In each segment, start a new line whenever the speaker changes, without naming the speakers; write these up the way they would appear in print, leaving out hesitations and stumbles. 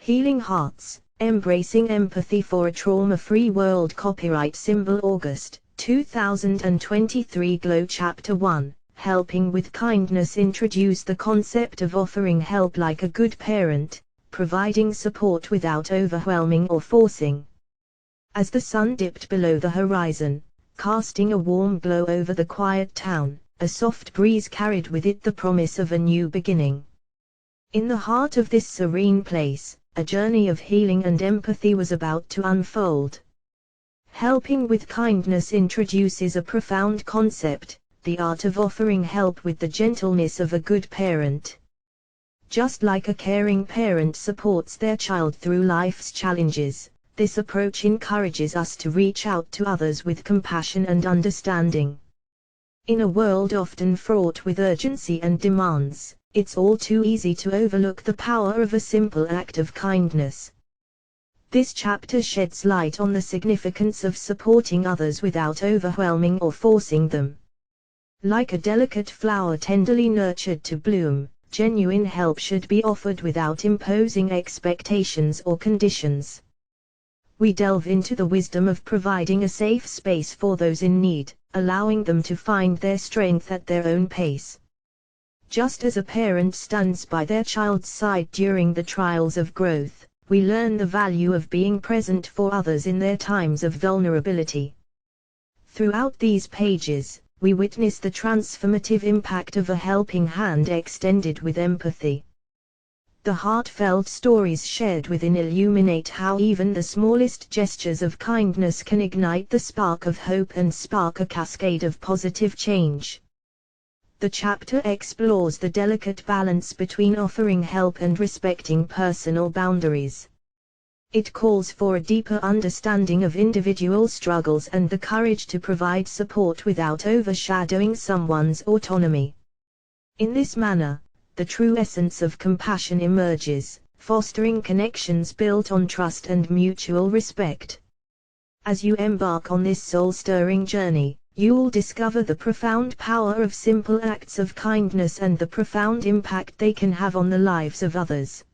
Healing Hearts, Embracing Empathy for a Trauma-Free World. Copyright symbol August 2023. Glow Chapter 1, Helping with Kindness. Introduce the concept of offering help like a good parent, providing support without overwhelming or forcing. As the sun dipped below the horizon, casting a warm glow over the quiet town, a soft breeze carried with it the promise of a new beginning. In the heart of this serene place, a journey of healing and empathy was about to unfold. Helping with kindness introduces a profound concept, the art of offering help with the gentleness of a good parent. Just like a caring parent supports their child through life's challenges, this approach encourages us to reach out to others with compassion and understanding. In a world often fraught with urgency and demands, it's all too easy to overlook the power of a simple act of kindness. This chapter sheds light on the significance of supporting others without overwhelming or forcing them. Like a delicate flower tenderly nurtured to bloom, genuine help should be offered without imposing expectations or conditions. We delve into the wisdom of providing a safe space for those in need, allowing them to find their strength at their own pace. Just as a parent stands by their child's side during the trials of growth, we learn the value of being present for others in their times of vulnerability. Throughout these pages, we witness the transformative impact of a helping hand extended with empathy. The heartfelt stories shared within illuminate how even the smallest gestures of kindness can ignite the spark of hope and spark a cascade of positive change. The chapter explores the delicate balance between offering help and respecting personal boundaries. It calls for a deeper understanding of individual struggles and the courage to provide support without overshadowing someone's autonomy. In this manner, the true essence of compassion emerges, fostering connections built on trust and mutual respect. As you embark on this soul-stirring journey, you'll discover the profound power of simple acts of kindness and the profound impact they can have on the lives of others.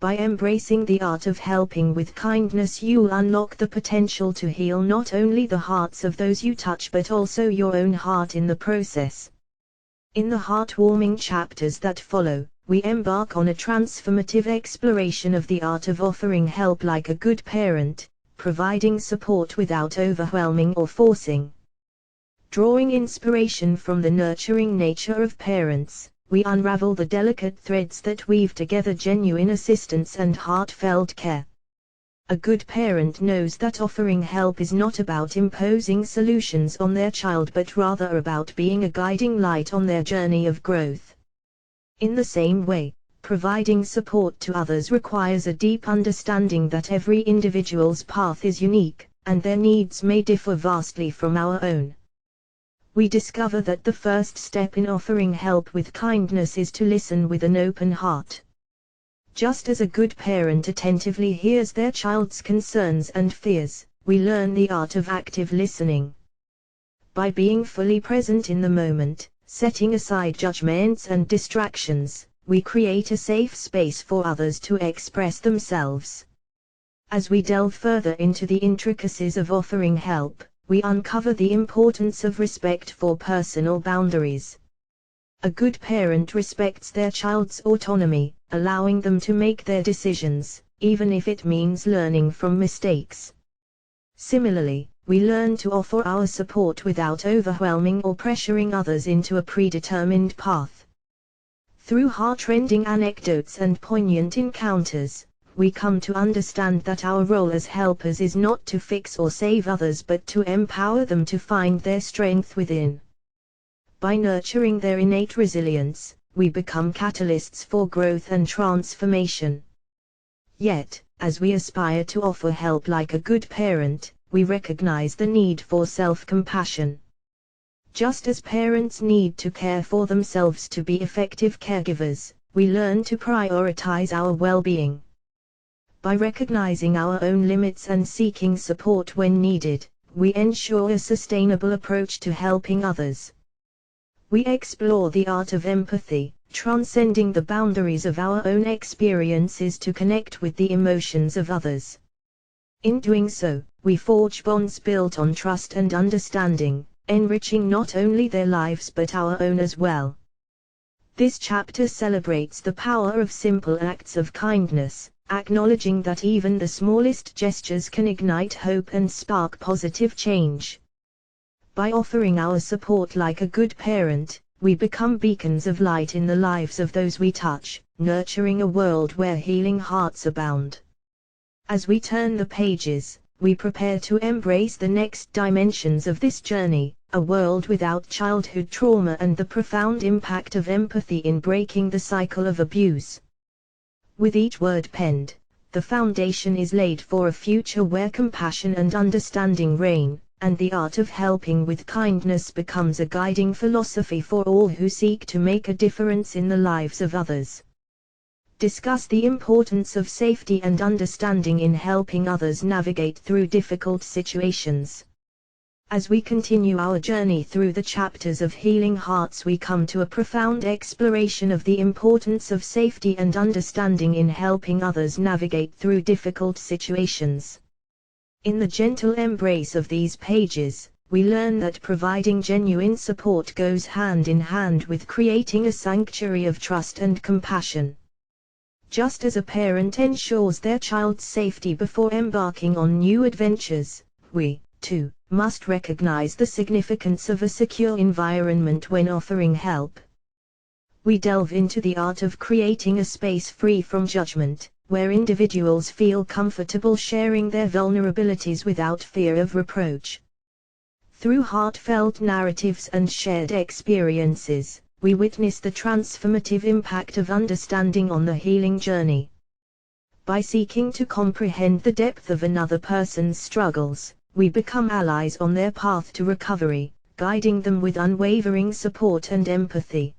By embracing the art of helping with kindness, you'll unlock the potential to heal not only the hearts of those you touch but also your own heart in the process. In the heartwarming chapters that follow, we embark on a transformative exploration of the art of offering help like a good parent, providing support without overwhelming or forcing. Drawing inspiration from the nurturing nature of parents, we unravel the delicate threads that weave together genuine assistance and heartfelt care. A good parent knows that offering help is not about imposing solutions on their child but rather about being a guiding light on their journey of growth. In the same way, providing support to others requires a deep understanding that every individual's path is unique, and their needs may differ vastly from our own. We discover that the first step in offering help with kindness is to listen with an open heart. Just as a good parent attentively hears their child's concerns and fears, we learn the art of active listening. By being fully present in the moment, setting aside judgments and distractions, we create a safe space for others to express themselves. As we delve further into the intricacies of offering help, we uncover the importance of respect for personal boundaries. A good parent respects their child's autonomy, allowing them to make their decisions, even if it means learning from mistakes. Similarly, we learn to offer our support without overwhelming or pressuring others into a predetermined path. Through heart-rending anecdotes and poignant encounters, we come to understand that our role as helpers is not to fix or save others but to empower them to find their strength within. By nurturing their innate resilience, we become catalysts for growth and transformation. Yet, as we aspire to offer help like a good parent, we recognize the need for self-compassion. Just as parents need to care for themselves to be effective caregivers, we learn to prioritize our well-being. By recognizing our own limits and seeking support when needed, we ensure a sustainable approach to helping others. We explore the art of empathy, transcending the boundaries of our own experiences to connect with the emotions of others. In doing so, we forge bonds built on trust and understanding, enriching not only their lives but our own as well. This chapter celebrates the power of simple acts of kindness, acknowledging that even the smallest gestures can ignite hope and spark positive change. By offering our support like a good parent, we become beacons of light in the lives of those we touch, nurturing a world where healing hearts abound. As we turn the pages, we prepare to embrace the next dimensions of this journey, a world without childhood trauma and the profound impact of empathy in breaking the cycle of abuse. With each word penned, the foundation is laid for a future where compassion and understanding reign, and the art of helping with kindness becomes a guiding philosophy for all who seek to make a difference in the lives of others. Discuss the importance of safety and understanding in helping others navigate through difficult situations. As we continue our journey through the chapters of Healing Hearts, we come to a profound exploration of the importance of safety and understanding in helping others navigate through difficult situations. In the gentle embrace of these pages, we learn that providing genuine support goes hand in hand with creating a sanctuary of trust and compassion. Just as a parent ensures their child's safety before embarking on new adventures, we, too, must recognize the significance of a secure environment when offering help. We delve into the art of creating a space free from judgment, where individuals feel comfortable sharing their vulnerabilities without fear of reproach. Through heartfelt narratives and shared experiences, we witness the transformative impact of understanding on the healing journey. By seeking to comprehend the depth of another person's struggles, we become allies on their path to recovery, guiding them with unwavering support and empathy.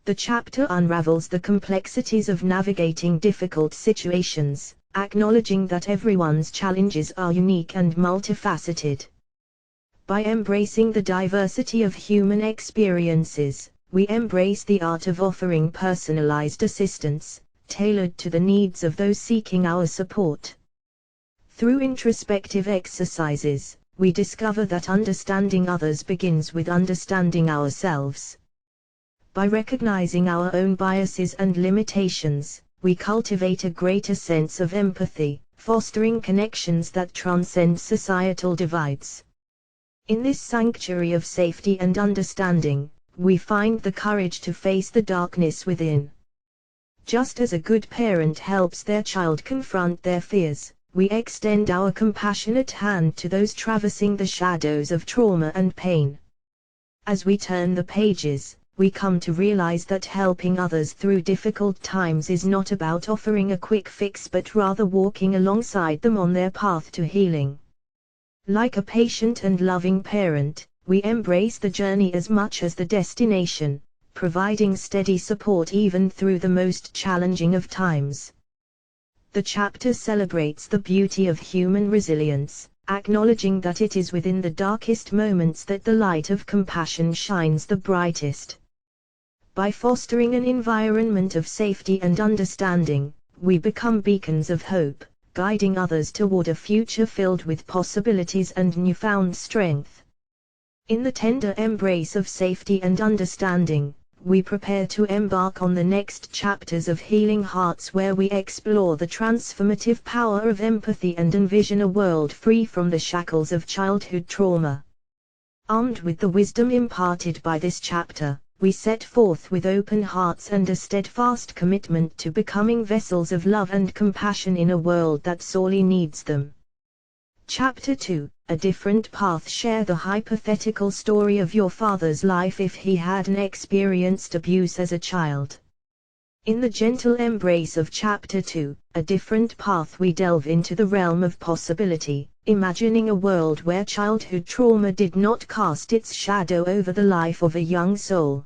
The chapter unravels the complexities of navigating difficult situations, acknowledging that everyone's challenges are unique and multifaceted. By embracing the diversity of human experiences, we embrace the art of offering personalized assistance, tailored to the needs of those seeking our support. Through introspective exercises, we discover that understanding others begins with understanding ourselves. By recognizing our own biases and limitations, we cultivate a greater sense of empathy, fostering connections that transcend societal divides. In this sanctuary of safety and understanding, we find the courage to face the darkness within. Just as a good parent helps their child confront their fears, we extend our compassionate hand to those traversing the shadows of trauma and pain. As we turn the pages, we come to realize that helping others through difficult times is not about offering a quick fix but rather walking alongside them on their path to healing. Like a patient and loving parent, we embrace the journey as much as the destination, providing steady support even through the most challenging of times. The chapter celebrates the beauty of human resilience, acknowledging that it is within the darkest moments that the light of compassion shines the brightest. By fostering an environment of safety and understanding, we become beacons of hope, guiding others toward a future filled with possibilities and newfound strength. In the tender embrace of safety and understanding, we prepare to embark on the next chapters of Healing Hearts, where we explore the transformative power of empathy and envision a world free from the shackles of childhood trauma. Armed with the wisdom imparted by this chapter, we set forth with open hearts and a steadfast commitment to becoming vessels of love and compassion in a world that sorely needs them. Chapter 2, A Different Path. Share the hypothetical story of your father's life if he hadn't experienced abuse as a child. In the gentle embrace of Chapter 2, A Different Path, we delve into the realm of possibility, imagining a world where childhood trauma did not cast its shadow over the life of a young soul.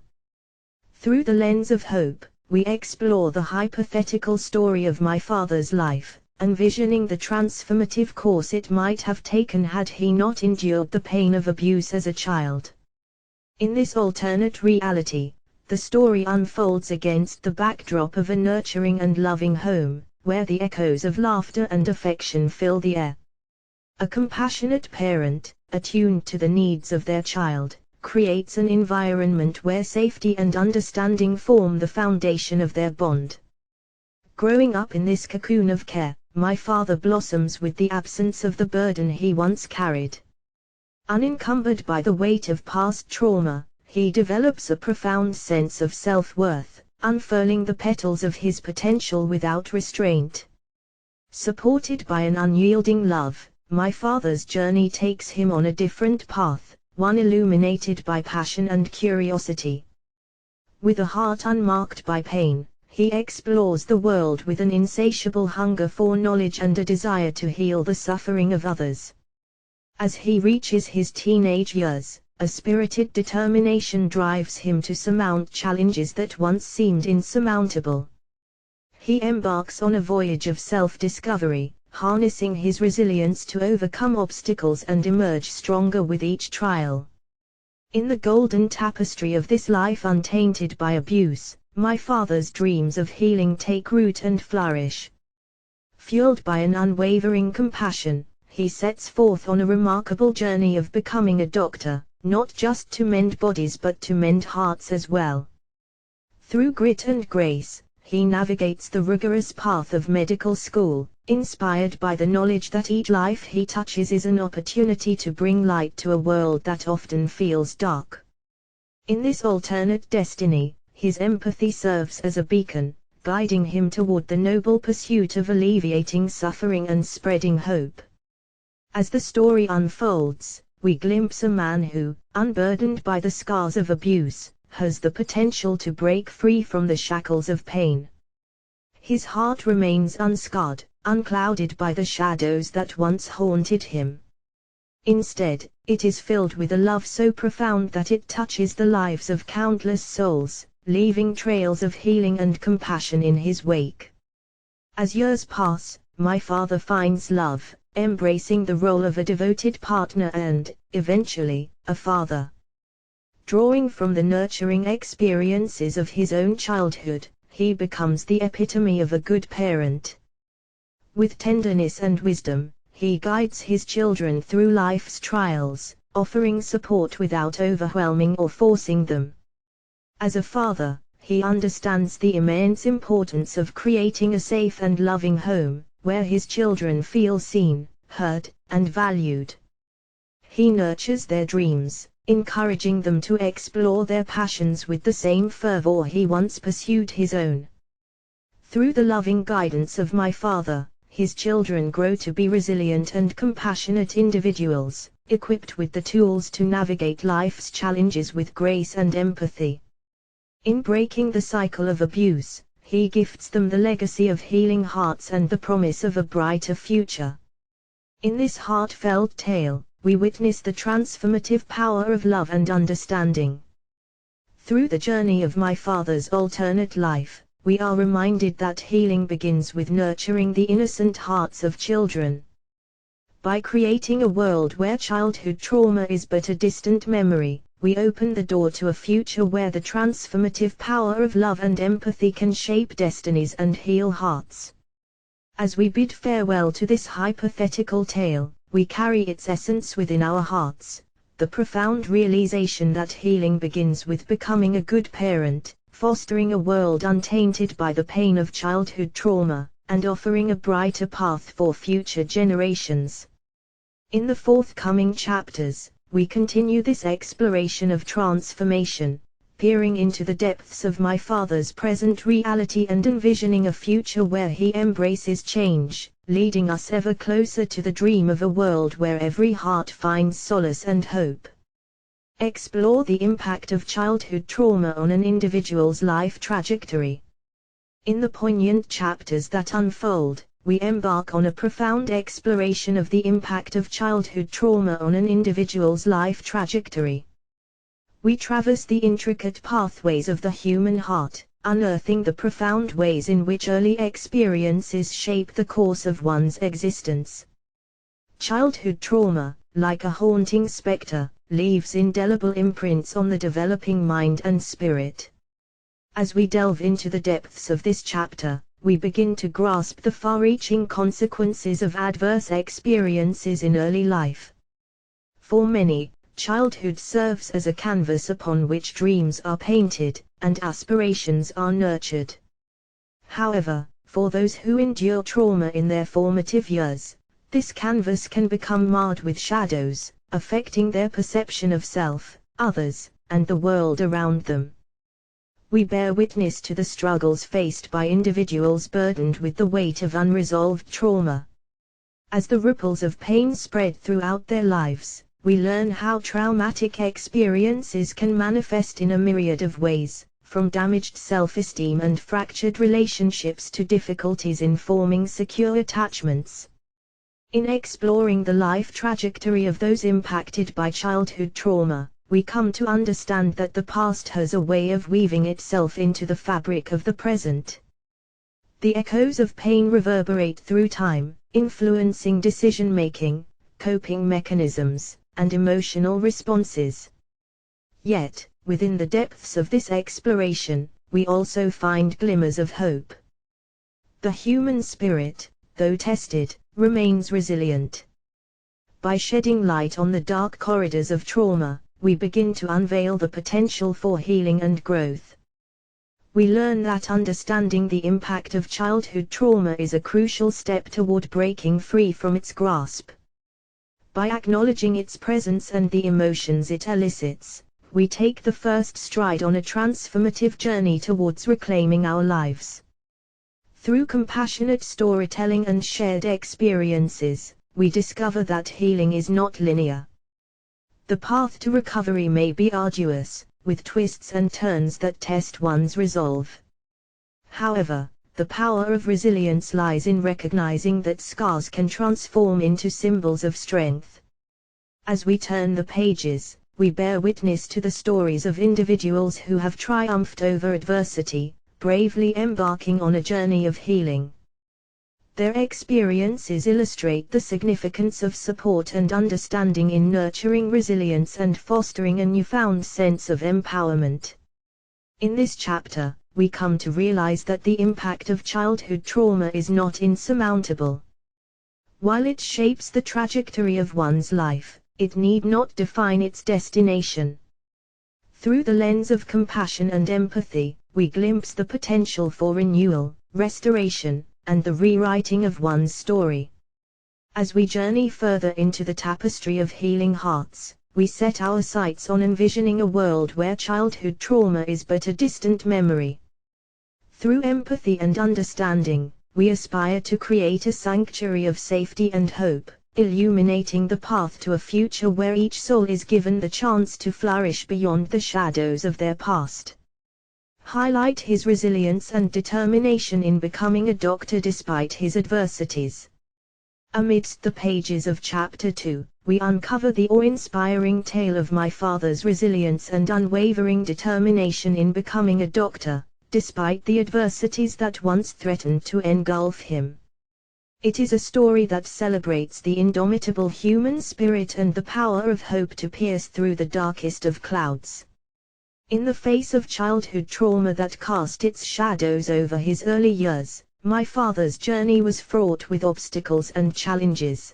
Through the lens of hope, we explore the hypothetical story of my father's life, envisioning the transformative course it might have taken had he not endured the pain of abuse as a child. In this alternate reality, the story unfolds against the backdrop of a nurturing and loving home, where the echoes of laughter and affection fill the air. A compassionate parent, attuned to the needs of their child, creates an environment where safety and understanding form the foundation of their bond. Growing up in this cocoon of care, my father blossoms with the absence of the burden he once carried. Unencumbered by the weight of past trauma, he develops a profound sense of self-worth, unfurling the petals of his potential without restraint. Supported by an unyielding love, my father's journey takes him on a different path, one illuminated by passion and curiosity. With a heart unmarked by pain, he explores the world with an insatiable hunger for knowledge and a desire to heal the suffering of others. As he reaches his teenage years, a spirited determination drives him to surmount challenges that once seemed insurmountable. He embarks on a voyage of self-discovery, harnessing his resilience to overcome obstacles and emerge stronger with each trial. In the golden tapestry of this life untainted by abuse, my father's dreams of healing take root and flourish. Fueled by an unwavering compassion, he sets forth on a remarkable journey of becoming a doctor, not just to mend bodies but to mend hearts as well. Through grit and grace, he navigates the rigorous path of medical school, inspired by the knowledge that each life he touches is an opportunity to bring light to a world that often feels dark. In this alternate destiny, his empathy serves as a beacon, guiding him toward the noble pursuit of alleviating suffering and spreading hope. As the story unfolds, we glimpse a man who, unburdened by the scars of abuse, has the potential to break free from the shackles of pain. His heart remains unscarred, unclouded by the shadows that once haunted him. Instead, it is filled with a love so profound that it touches the lives of countless souls, leaving trails of healing and compassion in his wake. As years pass, my father finds love, embracing the role of a devoted partner and, eventually, a father. Drawing from the nurturing experiences of his own childhood, he becomes the epitome of a good parent. With tenderness and wisdom, he guides his children through life's trials, offering support without overwhelming or forcing them. As a father, he understands the immense importance of creating a safe and loving home, where his children feel seen, heard, and valued. He nurtures their dreams, encouraging them to explore their passions with the same fervor he once pursued his own. Through the loving guidance of my father, his children grow to be resilient and compassionate individuals, equipped with the tools to navigate life's challenges with grace and empathy. In breaking the cycle of abuse, he gifts them the legacy of healing hearts and the promise of a brighter future. In this heartfelt tale, we witness the transformative power of love and understanding. Through the journey of my father's alternate life, we are reminded that healing begins with nurturing the innocent hearts of children. By creating a world where childhood trauma is but a distant memory, we open the door to a future where the transformative power of love and empathy can shape destinies and heal hearts. As we bid farewell to this hypothetical tale, we carry its essence within our hearts, the profound realization that healing begins with becoming a good parent, fostering a world untainted by the pain of childhood trauma, and offering a brighter path for future generations. In the forthcoming chapters, we continue this exploration of transformation, peering into the depths of my father's present reality and envisioning a future where he embraces change, leading us ever closer to the dream of a world where every heart finds solace and hope. Explore the impact of childhood trauma on an individual's life trajectory. In the poignant chapters that unfold, we embark on a profound exploration of the impact of childhood trauma on an individual's life trajectory. We traverse the intricate pathways of the human heart, unearthing the profound ways in which early experiences shape the course of one's existence. Childhood trauma, like a haunting specter, leaves indelible imprints on the developing mind and spirit. As we delve into the depths of this chapter, we begin to grasp the far-reaching consequences of adverse experiences in early life. For many, childhood serves as a canvas upon which dreams are painted, and aspirations are nurtured. However, for those who endure trauma in their formative years, this canvas can become marred with shadows, affecting their perception of self, others, and the world around them. We bear witness to the struggles faced by individuals burdened with the weight of unresolved trauma. As the ripples of pain spread throughout their lives, we learn how traumatic experiences can manifest in a myriad of ways, from damaged self-esteem and fractured relationships to difficulties in forming secure attachments. In exploring the life trajectory of those impacted by childhood trauma, we come to understand that the past has a way of weaving itself into the fabric of the present. The echoes of pain reverberate through time, influencing decision-making, coping mechanisms, and emotional responses. Yet, within the depths of this exploration, we also find glimmers of hope. The human spirit, though tested, remains resilient. By shedding light on the dark corridors of trauma, we begin to unveil the potential for healing and growth. We learn that understanding the impact of childhood trauma is a crucial step toward breaking free from its grasp. By acknowledging its presence and the emotions it elicits, we take the first stride on a transformative journey towards reclaiming our lives. Through compassionate storytelling and shared experiences, we discover that healing is not linear. The path to recovery may be arduous, with twists and turns that test one's resolve. However, the power of resilience lies in recognizing that scars can transform into symbols of strength. As we turn the pages, we bear witness to the stories of individuals who have triumphed over adversity, bravely embarking on a journey of healing. Their experiences illustrate the significance of support and understanding in nurturing resilience and fostering a newfound sense of empowerment. In this chapter, we come to realize that the impact of childhood trauma is not insurmountable. While it shapes the trajectory of one's life, it need not define its destination. Through the lens of compassion and empathy, we glimpse the potential for renewal, restoration, and the rewriting of one's story. As we journey further into the tapestry of healing hearts, we set our sights on envisioning a world where childhood trauma is but a distant memory. Through empathy and understanding, we aspire to create a sanctuary of safety and hope, illuminating the path to a future where each soul is given the chance to flourish beyond the shadows of their past. Highlight his resilience and determination in becoming a doctor despite his adversities. Amidst the pages of Chapter 2, we uncover the awe-inspiring tale of my father's resilience and unwavering determination in becoming a doctor, despite the adversities that once threatened to engulf him. It is a story that celebrates the indomitable human spirit and the power of hope to pierce through the darkest of clouds. In the face of childhood trauma that cast its shadows over his early years, my father's journey was fraught with obstacles and challenges.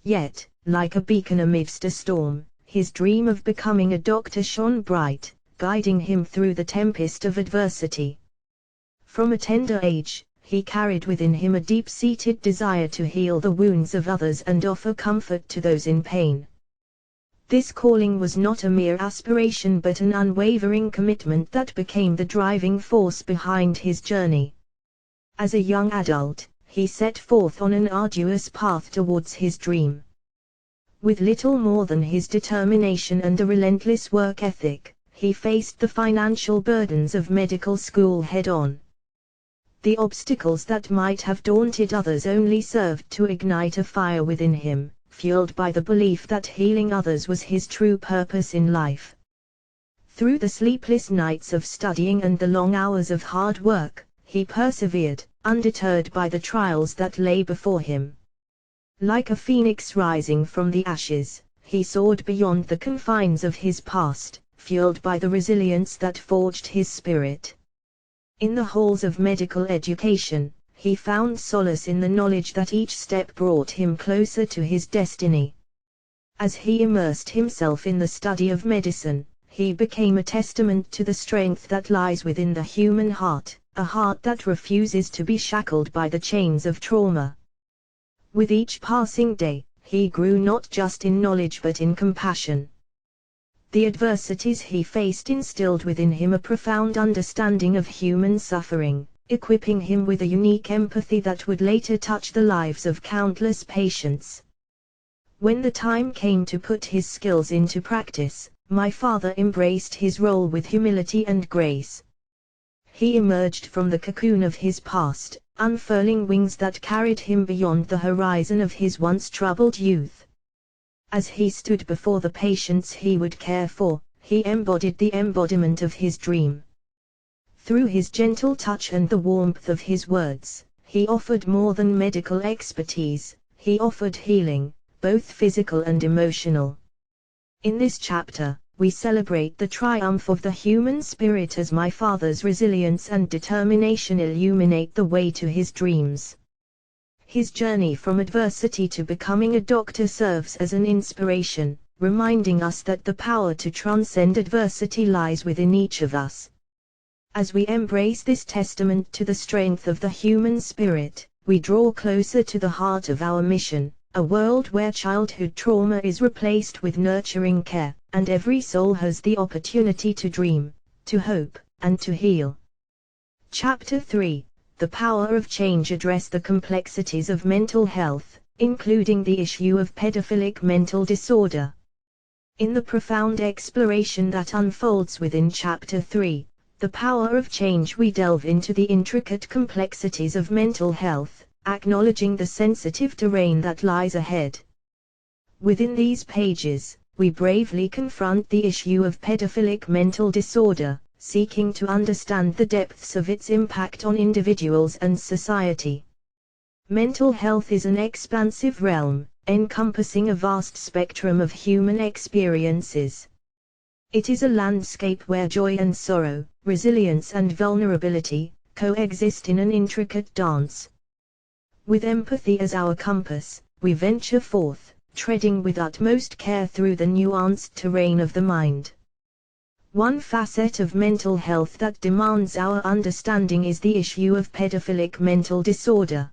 Yet, like a beacon amidst a storm, his dream of becoming a doctor shone bright, guiding him through the tempest of adversity. From a tender age, he carried within him a deep-seated desire to heal the wounds of others and offer comfort to those in pain. This calling was not a mere aspiration but an unwavering commitment that became the driving force behind his journey. As a young adult, he set forth on an arduous path towards his dream. With little more than his determination and a relentless work ethic, he faced the financial burdens of medical school head-on. The obstacles that might have daunted others only served to ignite a fire within him, fueled by the belief that healing others was his true purpose in life. Through the sleepless nights of studying and the long hours of hard work, he persevered, undeterred by the trials that lay before him. Like a phoenix rising from the ashes, he soared beyond the confines of his past, fueled by the resilience that forged his spirit. In the halls of medical education, he found solace in the knowledge that each step brought him closer to his destiny. As he immersed himself in the study of medicine, he became a testament to the strength that lies within the human heart, a heart that refuses to be shackled by the chains of trauma. With each passing day, he grew not just in knowledge but in compassion. The adversities he faced instilled within him a profound understanding of human suffering, equipping him with a unique empathy that would later touch the lives of countless patients. When the time came to put his skills into practice, my father embraced his role with humility and grace. He emerged from the cocoon of his past, unfurling wings that carried him beyond the horizon of his once troubled youth. As he stood before the patients he would care for, he embodied the embodiment of his dream. Through his gentle touch and the warmth of his words, he offered more than medical expertise, he offered healing, both physical and emotional. In this chapter, we celebrate the triumph of the human spirit as my father's resilience and determination illuminate the way to his dreams. His journey from adversity to becoming a doctor serves as an inspiration, reminding us that the power to transcend adversity lies within each of us. As we embrace this testament to the strength of the human spirit, we draw closer to the heart of our mission, a world where childhood trauma is replaced with nurturing care, and every soul has the opportunity to dream, to hope, and to heal. Chapter 3: The Power of Change address the complexities of mental health, including the issue of pedophilic mental disorder. In the profound exploration that unfolds within Chapter 3, The Power of Change, we delve into the intricate complexities of mental health, acknowledging the sensitive terrain that lies ahead. Within these pages, we bravely confront the issue of pedophilic mental disorder, seeking to understand the depths of its impact on individuals and society. Mental health is an expansive realm, encompassing a vast spectrum of human experiences. It is a landscape where joy and sorrow, resilience and vulnerability, coexist in an intricate dance. With empathy as our compass, we venture forth, treading with utmost care through the nuanced terrain of the mind. One facet of mental health that demands our understanding is the issue of pedophilic mental disorder.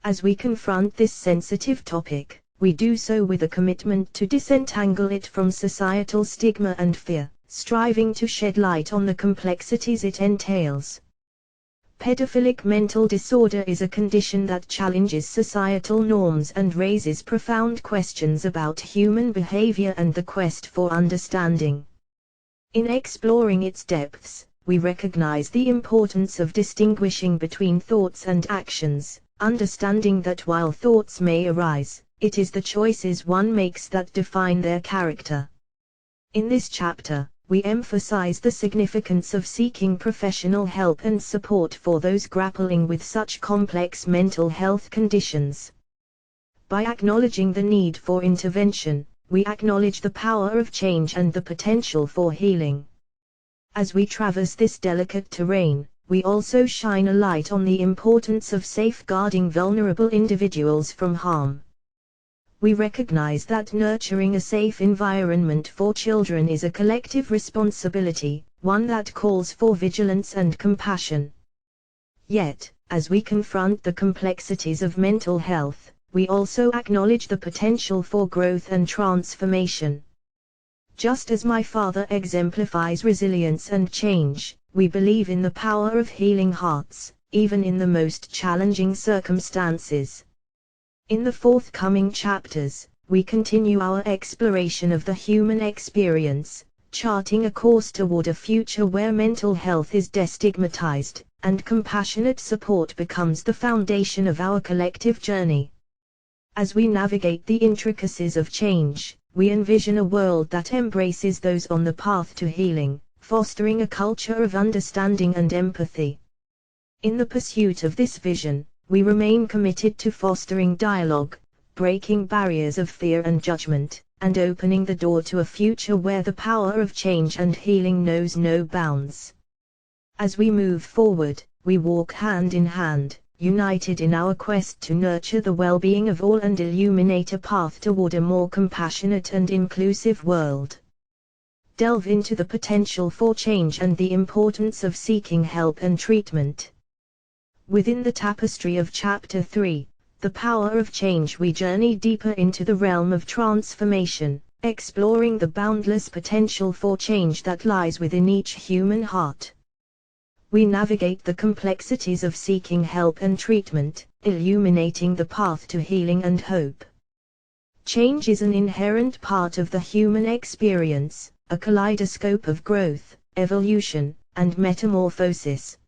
As we confront this sensitive topic, we do so with a commitment to disentangle it from societal stigma and fear, striving to shed light on the complexities it entails. Pedophilic mental disorder is a condition that challenges societal norms and raises profound questions about human behavior and the quest for understanding. In exploring its depths, we recognize the importance of distinguishing between thoughts and actions, understanding that while thoughts may arise, it is the choices one makes that define their character. In this chapter, we emphasize the significance of seeking professional help and support for those grappling with such complex mental health conditions. By acknowledging the need for intervention, we acknowledge the power of change and the potential for healing. As we traverse this delicate terrain, we also shine a light on the importance of safeguarding vulnerable individuals from harm. We recognize that nurturing a safe environment for children is a collective responsibility, one that calls for vigilance and compassion. Yet, as we confront the complexities of mental health, we also acknowledge the potential for growth and transformation. Just as my father exemplifies resilience and change, we believe in the power of healing hearts, even in the most challenging circumstances. In the forthcoming chapters, we continue our exploration of the human experience, charting a course toward a future where mental health is destigmatized, and compassionate support becomes the foundation of our collective journey. As we navigate the intricacies of change, we envision a world that embraces those on the path to healing, fostering a culture of understanding and empathy. In the pursuit of this vision, we remain committed to fostering dialogue, breaking barriers of fear and judgment, and opening the door to a future where the power of change and healing knows no bounds. As we move forward, we walk hand in hand, united in our quest to nurture the well-being of all and illuminate a path toward a more compassionate and inclusive world. Delve into the potential for change and the importance of seeking help and treatment. Within the tapestry of Chapter 3, The Power of Change, we journey deeper into the realm of transformation, exploring the boundless potential for change that lies within each human heart. We navigate the complexities of seeking help and treatment, illuminating the path to healing and hope. Change is an inherent part of the human experience, a kaleidoscope of growth, evolution, and metamorphosis.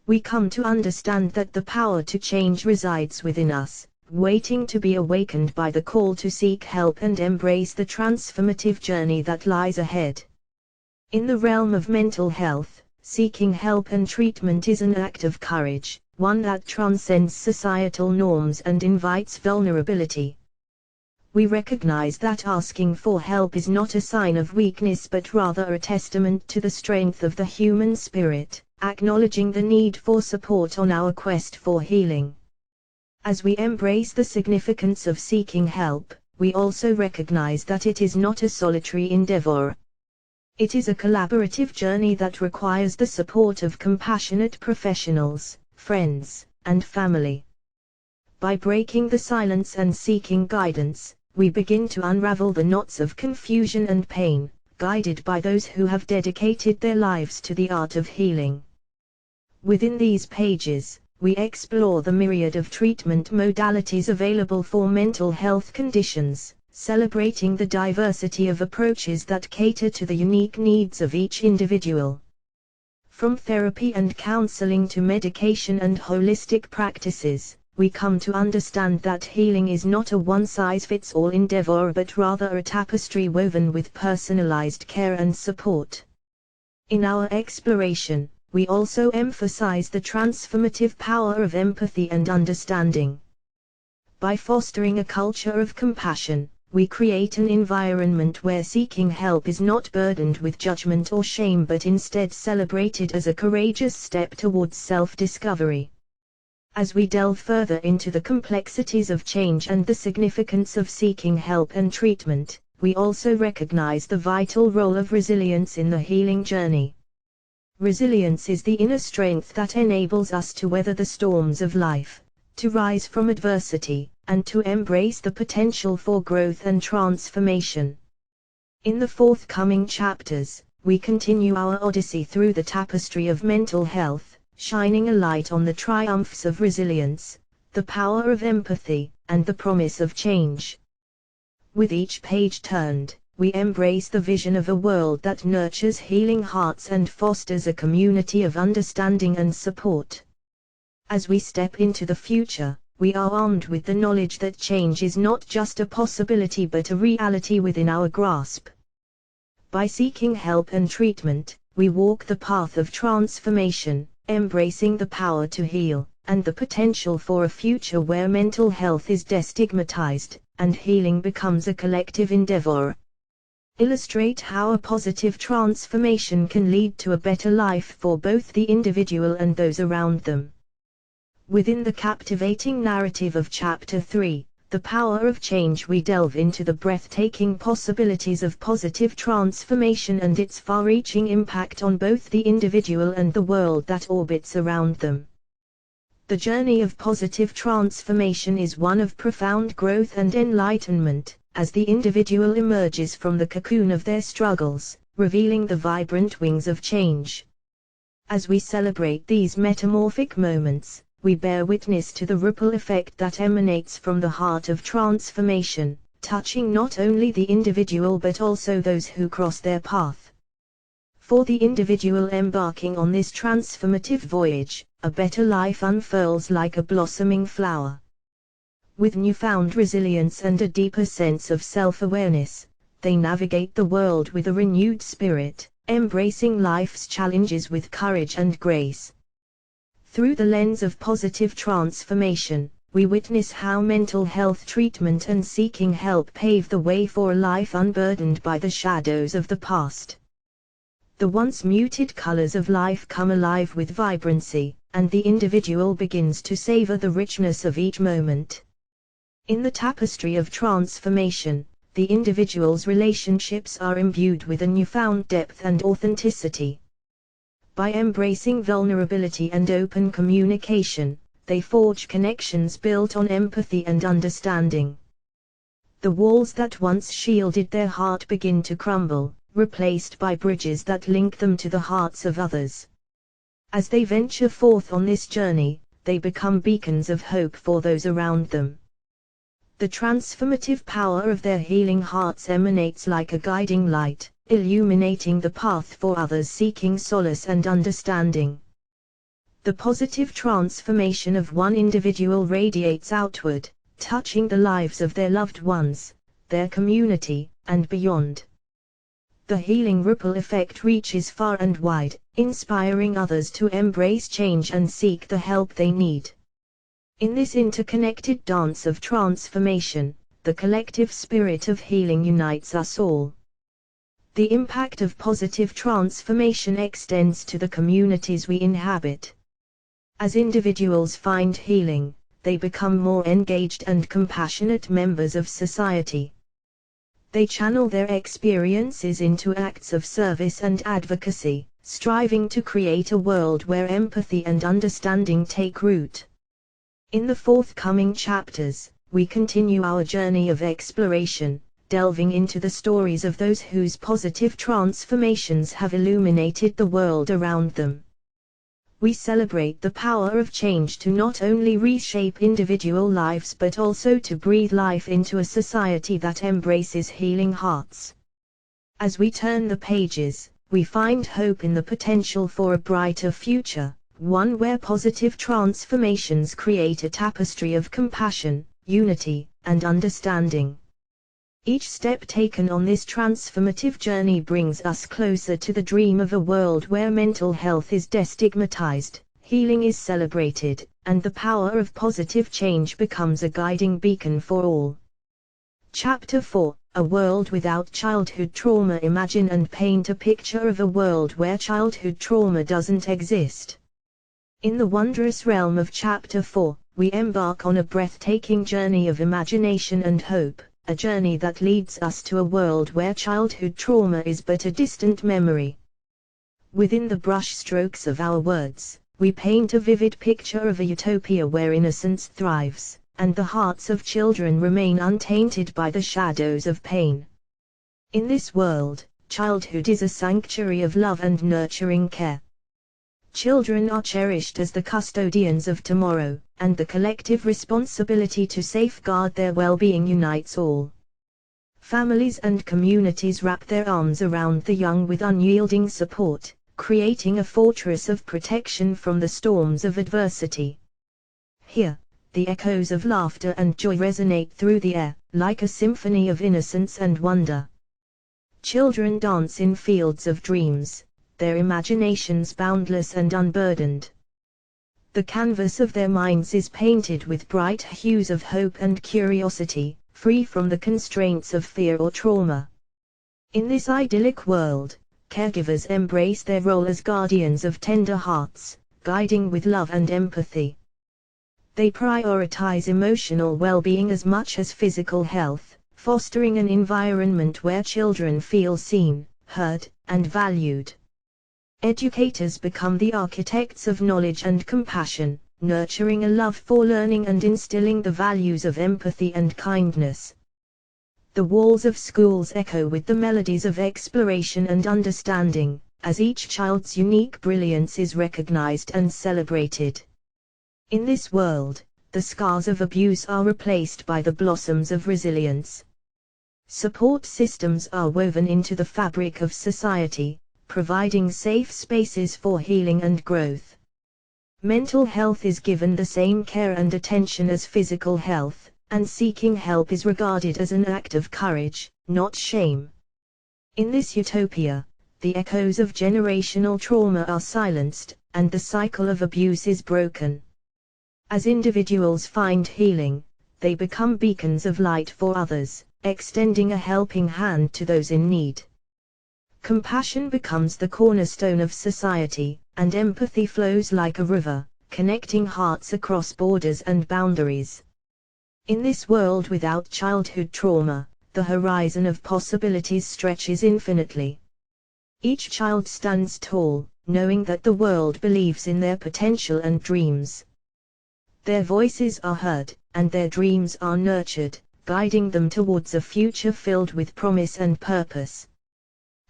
We come to understand that the power to change resides within us, waiting to be awakened by the call to seek help and embrace the transformative journey that lies ahead. In the realm of mental health, seeking help and treatment is an act of courage, one that transcends societal norms and invites vulnerability. We recognize that asking for help is not a sign of weakness but rather a testament to the strength of the human spirit, acknowledging the need for support on our quest for healing. As we embrace the significance of seeking help, we also recognize that it is not a solitary endeavor. It is a collaborative journey that requires the support of compassionate professionals, friends, and family. By breaking the silence and seeking guidance, we begin to unravel the knots of confusion and pain, guided by those who have dedicated their lives to the art of healing. Within these pages, we explore the myriad of treatment modalities available for mental health conditions, celebrating the diversity of approaches that cater to the unique needs of each individual. From therapy and counseling to medication and holistic practices, we come to understand that healing is not a one-size-fits-all endeavor but rather a tapestry woven with personalized care and support. In our exploration, we also emphasize the transformative power of empathy and understanding. By fostering a culture of compassion, we create an environment where seeking help is not burdened with judgment or shame but instead celebrated as a courageous step towards self-discovery. As we delve further into the complexities of change and the significance of seeking help and treatment, we also recognize the vital role of resilience in the healing journey. Resilience is the inner strength that enables us to weather the storms of life, to rise from adversity, and to embrace the potential for growth and transformation. In the forthcoming chapters, we continue our odyssey through the tapestry of mental health, shining a light on the triumphs of resilience, the power of empathy, and the promise of change. With each page turned, we embrace the vision of a world that nurtures healing hearts and fosters a community of understanding and support. As we step into the future, we are armed with the knowledge that change is not just a possibility but a reality within our grasp. By seeking help and treatment, we walk the path of transformation, embracing the power to heal, and the potential for a future where mental health is destigmatized, and healing becomes a collective endeavor. Illustrate how a positive transformation can lead to a better life for both the individual and those around them. Within the captivating narrative of Chapter 3, The Power of Change, we delve into the breathtaking possibilities of positive transformation and its far-reaching impact on both the individual and the world that orbits around them. The journey of positive transformation is one of profound growth and enlightenment, as the individual emerges from the cocoon of their struggles, revealing the vibrant wings of change. As we celebrate these metamorphic moments, we bear witness to the ripple effect that emanates from the heart of transformation, touching not only the individual but also those who cross their path. For the individual embarking on this transformative voyage, a better life unfurls like a blossoming flower. With newfound resilience and a deeper sense of self-awareness, they navigate the world with a renewed spirit, embracing life's challenges with courage and grace. Through the lens of positive transformation, we witness how mental health treatment and seeking help pave the way for a life unburdened by the shadows of the past. The once muted colors of life come alive with vibrancy, and the individual begins to savor the richness of each moment. In the tapestry of transformation, the individual's relationships are imbued with a newfound depth and authenticity. By embracing vulnerability and open communication, they forge connections built on empathy and understanding. The walls that once shielded their heart begin to crumble, replaced by bridges that link them to the hearts of others. As they venture forth on this journey, they become beacons of hope for those around them. The transformative power of their healing hearts emanates like a guiding light, illuminating the path for others seeking solace and understanding. The positive transformation of one individual radiates outward, touching the lives of their loved ones, their community, and beyond. The healing ripple effect reaches far and wide, inspiring others to embrace change and seek the help they need. In this interconnected dance of transformation, the collective spirit of healing unites us all. The impact of positive transformation extends to the communities we inhabit. As individuals find healing, they become more engaged and compassionate members of society. They channel their experiences into acts of service and advocacy, striving to create a world where empathy and understanding take root. In the forthcoming chapters, we continue our journey of exploration, delving into the stories of those whose positive transformations have illuminated the world around them. We celebrate the power of change to not only reshape individual lives but also to breathe life into a society that embraces healing hearts. As we turn the pages, we find hope in the potential for a brighter future, one where positive transformations create a tapestry of compassion, unity, and understanding. Each step taken on this transformative journey brings us closer to the dream of a world where mental health is destigmatized, healing is celebrated, and the power of positive change becomes a guiding beacon for all. Chapter 4: A World Without Childhood Trauma. Imagine and paint a picture of a world where childhood trauma doesn't exist. In the wondrous realm of Chapter 4, we embark on a breathtaking journey of imagination and hope. A journey that leads us to a world where childhood trauma is but a distant memory. Within the brushstrokes of our words, we paint a vivid picture of a utopia where innocence thrives, and the hearts of children remain untainted by the shadows of pain. In this world, childhood is a sanctuary of love and nurturing care. Children are cherished as the custodians of tomorrow, and the collective responsibility to safeguard their well-being unites all. Families and communities wrap their arms around the young with unyielding support, creating a fortress of protection from the storms of adversity. Here, the echoes of laughter and joy resonate through the air, like a symphony of innocence and wonder. Children dance in fields of dreams, their imaginations boundless and unburdened. The canvas of their minds is painted with bright hues of hope and curiosity, free from the constraints of fear or trauma. In this idyllic world, caregivers embrace their role as guardians of tender hearts, guiding with love and empathy. They prioritize emotional well-being as much as physical health, fostering an environment where children feel seen, heard, and valued. Educators become the architects of knowledge and compassion, nurturing a love for learning and instilling the values of empathy and kindness. The walls of schools echo with the melodies of exploration and understanding, as each child's unique brilliance is recognized and celebrated. In this world, the scars of abuse are replaced by the blossoms of resilience. Support systems are woven into the fabric of society, providing safe spaces for healing and growth. Mental health is given the same care and attention as physical health, and seeking help is regarded as an act of courage, not shame. In this utopia, the echoes of generational trauma are silenced, and the cycle of abuse is broken. As individuals find healing, they become beacons of light for others, extending a helping hand to those in need. Compassion becomes the cornerstone of society, and empathy flows like a river, connecting hearts across borders and boundaries. In this world without childhood trauma, the horizon of possibilities stretches infinitely. Each child stands tall, knowing that the world believes in their potential and dreams. Their voices are heard, and their dreams are nurtured, guiding them towards a future filled with promise and purpose.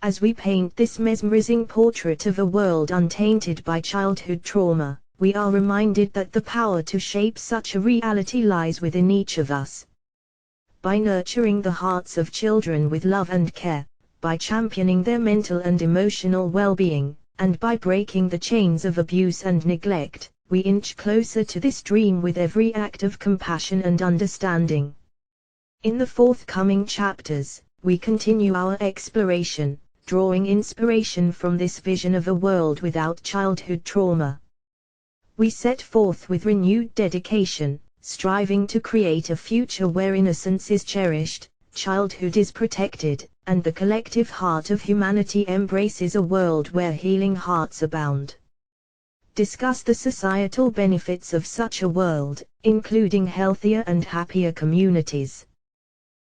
As we paint this mesmerizing portrait of a world untainted by childhood trauma, we are reminded that the power to shape such a reality lies within each of us. By nurturing the hearts of children with love and care, by championing their mental and emotional well-being, and by breaking the chains of abuse and neglect, we inch closer to this dream with every act of compassion and understanding. In the forthcoming chapters, we continue our exploration, drawing inspiration from this vision of a world without childhood trauma. We set forth with renewed dedication, striving to create a future where innocence is cherished, childhood is protected, and the collective heart of humanity embraces a world where healing hearts abound. Discuss the societal benefits of such a world, including healthier and happier communities.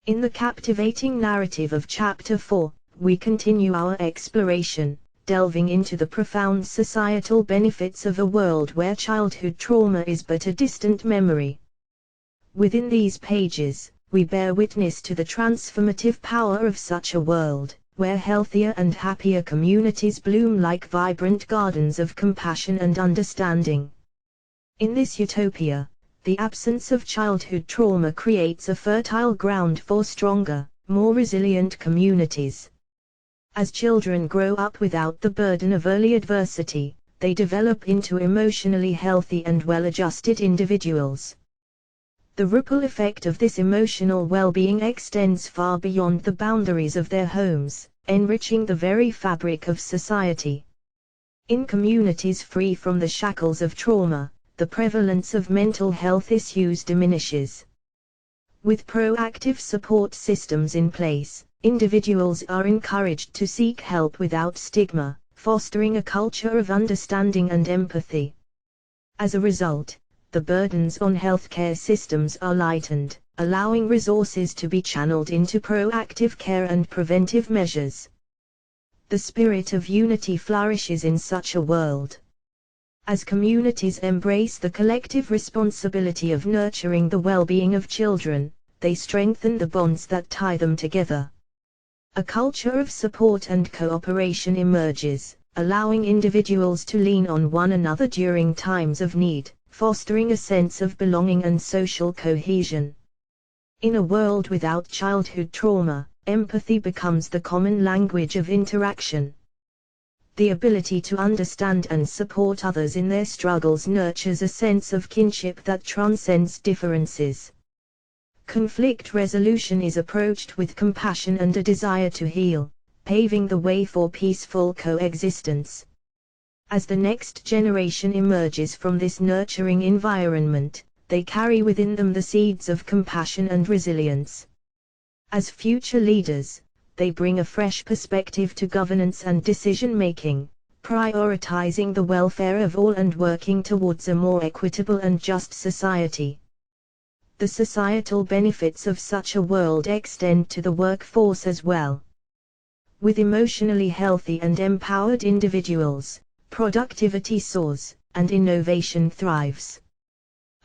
In the captivating narrative of Chapter 4, we continue our exploration, delving into the profound societal benefits of a world where childhood trauma is but a distant memory. Within these pages, we bear witness to the transformative power of such a world, where healthier and happier communities bloom like vibrant gardens of compassion and understanding. In this utopia, the absence of childhood trauma creates a fertile ground for stronger, more resilient communities. As children grow up without the burden of early adversity, they develop into emotionally healthy and well-adjusted individuals. The ripple effect of this emotional well-being extends far beyond the boundaries of their homes, enriching the very fabric of society. In communities free from the shackles of trauma, the prevalence of mental health issues diminishes. With proactive support systems in place, individuals are encouraged to seek help without stigma, fostering a culture of understanding and empathy. As a result, the burdens on healthcare systems are lightened, allowing resources to be channeled into proactive care and preventive measures. The spirit of unity flourishes in such a world. As communities embrace the collective responsibility of nurturing the well-being of children, they strengthen the bonds that tie them together. A culture of support and cooperation emerges, allowing individuals to lean on one another during times of need, fostering a sense of belonging and social cohesion. In a world without childhood trauma, empathy becomes the common language of interaction. The ability to understand and support others in their struggles nurtures a sense of kinship that transcends differences. Conflict resolution is approached with compassion and a desire to heal, paving the way for peaceful coexistence. As the next generation emerges from this nurturing environment, they carry within them the seeds of compassion and resilience. As future leaders, they bring a fresh perspective to governance and decision-making, prioritizing the welfare of all and working towards a more equitable and just society. The societal benefits of such a world extend to the workforce as well. With emotionally healthy and empowered individuals, productivity soars, and innovation thrives.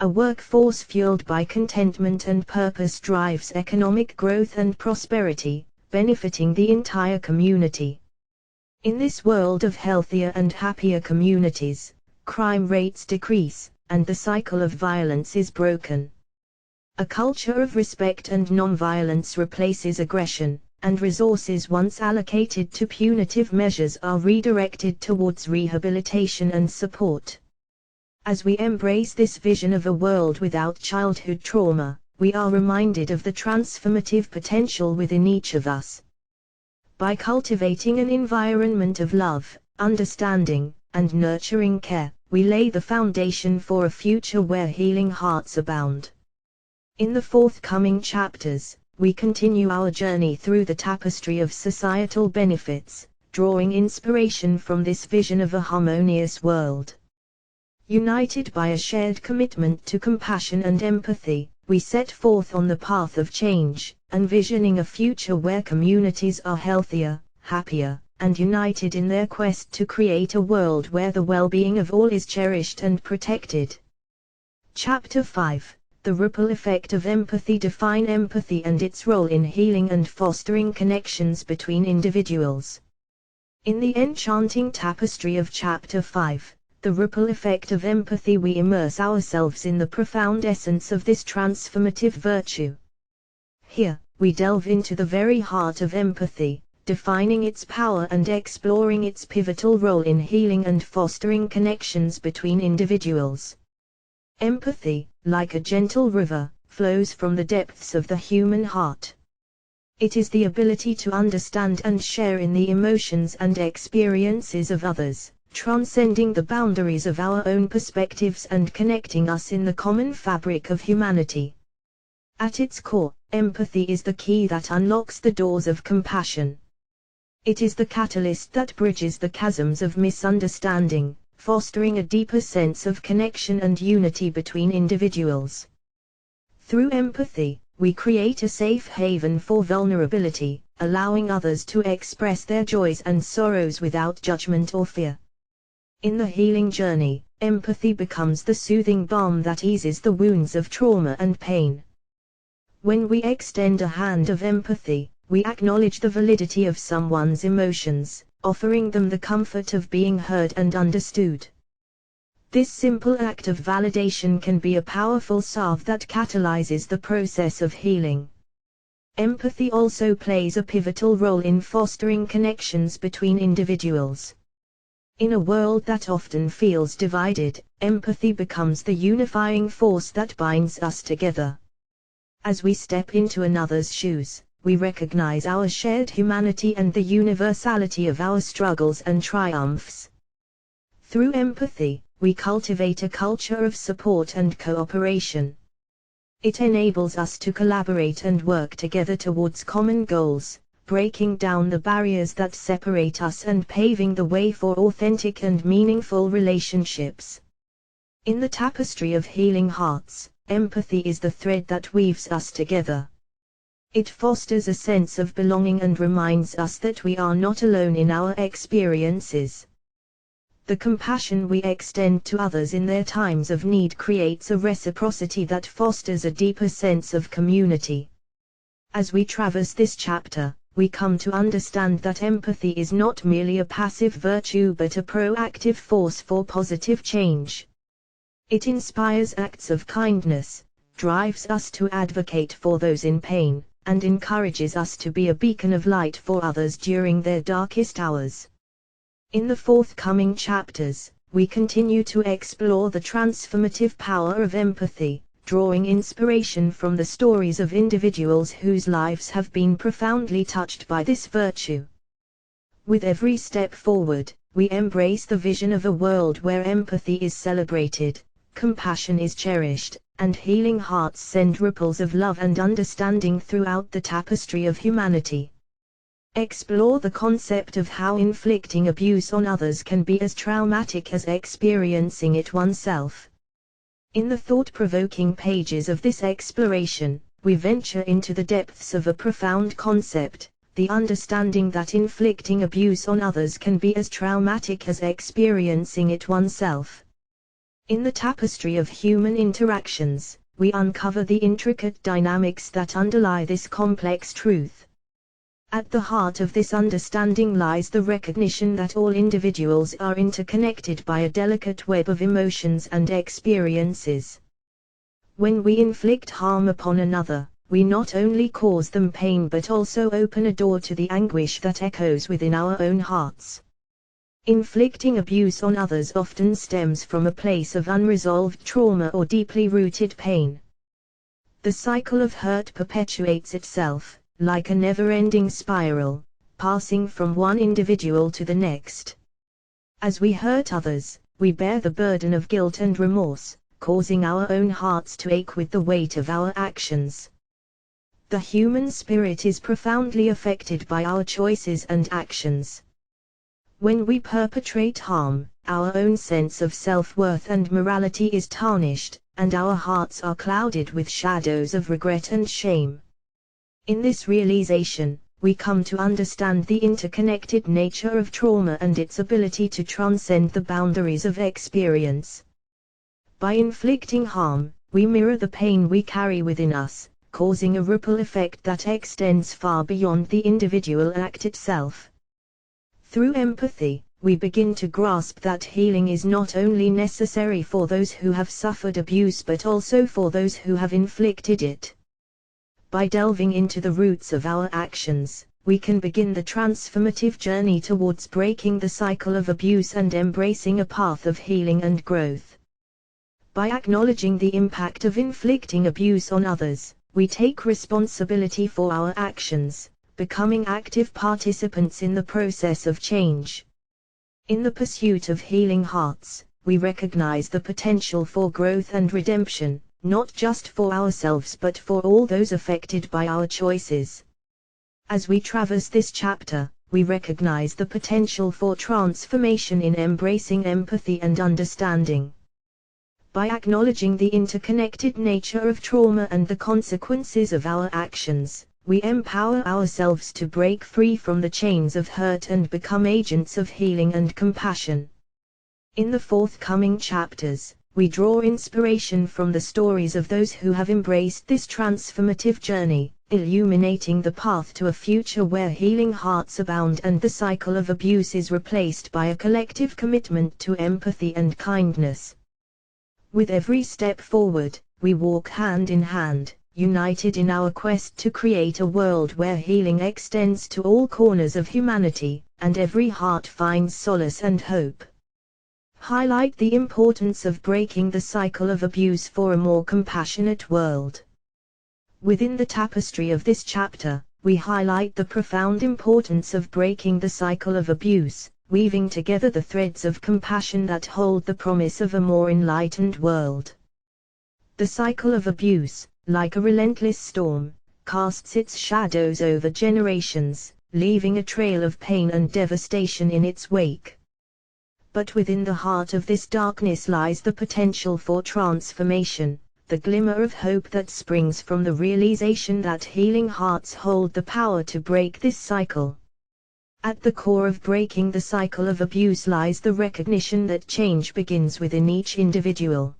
A workforce fueled by contentment and purpose drives economic growth and prosperity, benefiting the entire community. In this world of healthier and happier communities, crime rates decrease, and the cycle of violence is broken. A culture of respect and non-violence replaces aggression, and resources once allocated to punitive measures are redirected towards rehabilitation and support. As we embrace this vision of a world without childhood trauma, we are reminded of the transformative potential within each of us. By cultivating an environment of love, understanding, and nurturing care, we lay the foundation for a future where healing hearts abound. In the forthcoming chapters, we continue our journey through the tapestry of societal benefits, drawing inspiration from this vision of a harmonious world. United by a shared commitment to compassion and empathy, we set forth on the path of change, envisioning a future where communities are healthier, happier, and united in their quest to create a world where the well-being of all is cherished and protected. Chapter 5: The Ripple Effect of Empathy. Define empathy and its role in healing and fostering connections between individuals. In the enchanting tapestry of Chapter 5, The Ripple Effect of Empathy, we immerse ourselves in the profound essence of this transformative virtue. Here, we delve into the very heart of empathy, defining its power and exploring its pivotal role in healing and fostering connections between individuals. Empathy, like a gentle river, flows from the depths of the human heart. It is the ability to understand and share in the emotions and experiences of others, transcending the boundaries of our own perspectives and connecting us in the common fabric of humanity. At its core, empathy is the key that unlocks the doors of compassion. It is the catalyst that bridges the chasms of misunderstanding, fostering a deeper sense of connection and unity between individuals. Through empathy, we create a safe haven for vulnerability, allowing others to express their joys and sorrows without judgment or fear. In the healing journey, empathy becomes the soothing balm that eases the wounds of trauma and pain. When we extend a hand of empathy, we acknowledge the validity of someone's emotions, offering them the comfort of being heard and understood. This simple act of validation can be a powerful salve that catalyzes the process of healing. Empathy also plays a pivotal role in fostering connections between individuals. In a world that often feels divided, empathy becomes the unifying force that binds us together. As we step into another's shoes, we recognize our shared humanity and the universality of our struggles and triumphs. Through empathy, we cultivate a culture of support and cooperation. It enables us to collaborate and work together towards common goals, breaking down the barriers that separate us and paving the way for authentic and meaningful relationships. In the tapestry of healing hearts, empathy is the thread that weaves us together. It fosters a sense of belonging and reminds us that we are not alone in our experiences. The compassion we extend to others in their times of need creates a reciprocity that fosters a deeper sense of community. As we traverse this chapter, we come to understand that empathy is not merely a passive virtue but a proactive force for positive change. It inspires acts of kindness, drives us to advocate for those in pain, and encourages us to be a beacon of light for others during their darkest hours. In the forthcoming chapters, we continue to explore the transformative power of empathy, drawing inspiration from the stories of individuals whose lives have been profoundly touched by this virtue. With every step forward, we embrace the vision of a world where empathy is celebrated, compassion is cherished, and healing hearts send ripples of love and understanding throughout the tapestry of humanity. Explore the concept of how inflicting abuse on others can be as traumatic as experiencing it oneself. In the thought-provoking pages of this exploration, we venture into the depths of a profound concept, the understanding that inflicting abuse on others can be as traumatic as experiencing it oneself. In the tapestry of human interactions, we uncover the intricate dynamics that underlie this complex truth. At the heart of this understanding lies the recognition that all individuals are interconnected by a delicate web of emotions and experiences. When we inflict harm upon another, we not only cause them pain but also open a door to the anguish that echoes within our own hearts. Inflicting abuse on others often stems from a place of unresolved trauma or deeply rooted pain. The cycle of hurt perpetuates itself, like a never-ending spiral, passing from one individual to the next. As we hurt others, we bear the burden of guilt and remorse, causing our own hearts to ache with the weight of our actions. The human spirit is profoundly affected by our choices and actions. When we perpetrate harm, our own sense of self-worth and morality is tarnished, and our hearts are clouded with shadows of regret and shame. In this realization, we come to understand the interconnected nature of trauma and its ability to transcend the boundaries of experience. By inflicting harm, we mirror the pain we carry within us, causing a ripple effect that extends far beyond the individual act itself. Through empathy, we begin to grasp that healing is not only necessary for those who have suffered abuse but also for those who have inflicted it. By delving into the roots of our actions, we can begin the transformative journey towards breaking the cycle of abuse and embracing a path of healing and growth. By acknowledging the impact of inflicting abuse on others, we take responsibility for our actions, becoming active participants in the process of change. In the pursuit of healing hearts, we recognize the potential for growth and redemption, not just for ourselves but for all those affected by our choices. As we traverse this chapter, we recognize the potential for transformation in embracing empathy and understanding. By acknowledging the interconnected nature of trauma and the consequences of our actions, we empower ourselves to break free from the chains of hurt and become agents of healing and compassion. In the forthcoming chapters, we draw inspiration from the stories of those who have embraced this transformative journey, illuminating the path to a future where healing hearts abound and the cycle of abuse is replaced by a collective commitment to empathy and kindness. With every step forward, we walk hand in hand, united in our quest to create a world where healing extends to all corners of humanity, and every heart finds solace and hope. Highlight the importance of breaking the cycle of abuse for a more compassionate world. Within the tapestry of this chapter, we highlight the profound importance of breaking the cycle of abuse, weaving together the threads of compassion that hold the promise of a more enlightened world. The cycle of abuse, like a relentless storm, casts its shadows over generations, leaving a trail of pain and devastation in its wake. But within the heart of this darkness lies the potential for transformation, the glimmer of hope that springs from the realization that healing hearts hold the power to break this cycle. At the core of breaking the cycle of abuse lies the recognition that change begins within each individual.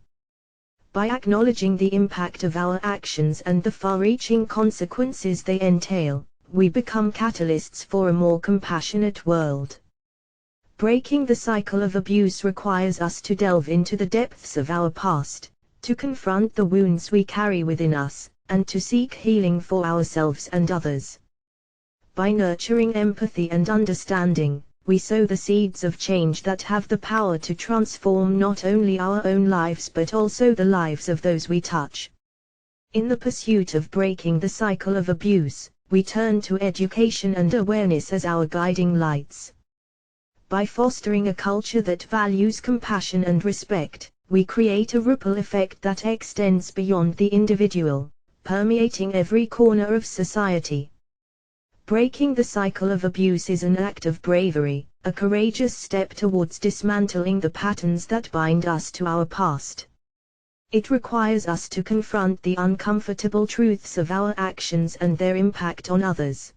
By acknowledging the impact of our actions and the far-reaching consequences they entail, we become catalysts for a more compassionate world. Breaking the cycle of abuse requires us to delve into the depths of our past, to confront the wounds we carry within us, and to seek healing for ourselves and others. By nurturing empathy and understanding, we sow the seeds of change that have the power to transform not only our own lives but also the lives of those we touch. In the pursuit of breaking the cycle of abuse, we turn to education and awareness as our guiding lights. By fostering a culture that values compassion and respect, we create a ripple effect that extends beyond the individual, permeating every corner of society. Breaking the cycle of abuse is an act of bravery, a courageous step towards dismantling the patterns that bind us to our past. It requires us to confront the uncomfortable truths of our actions and their impact on others.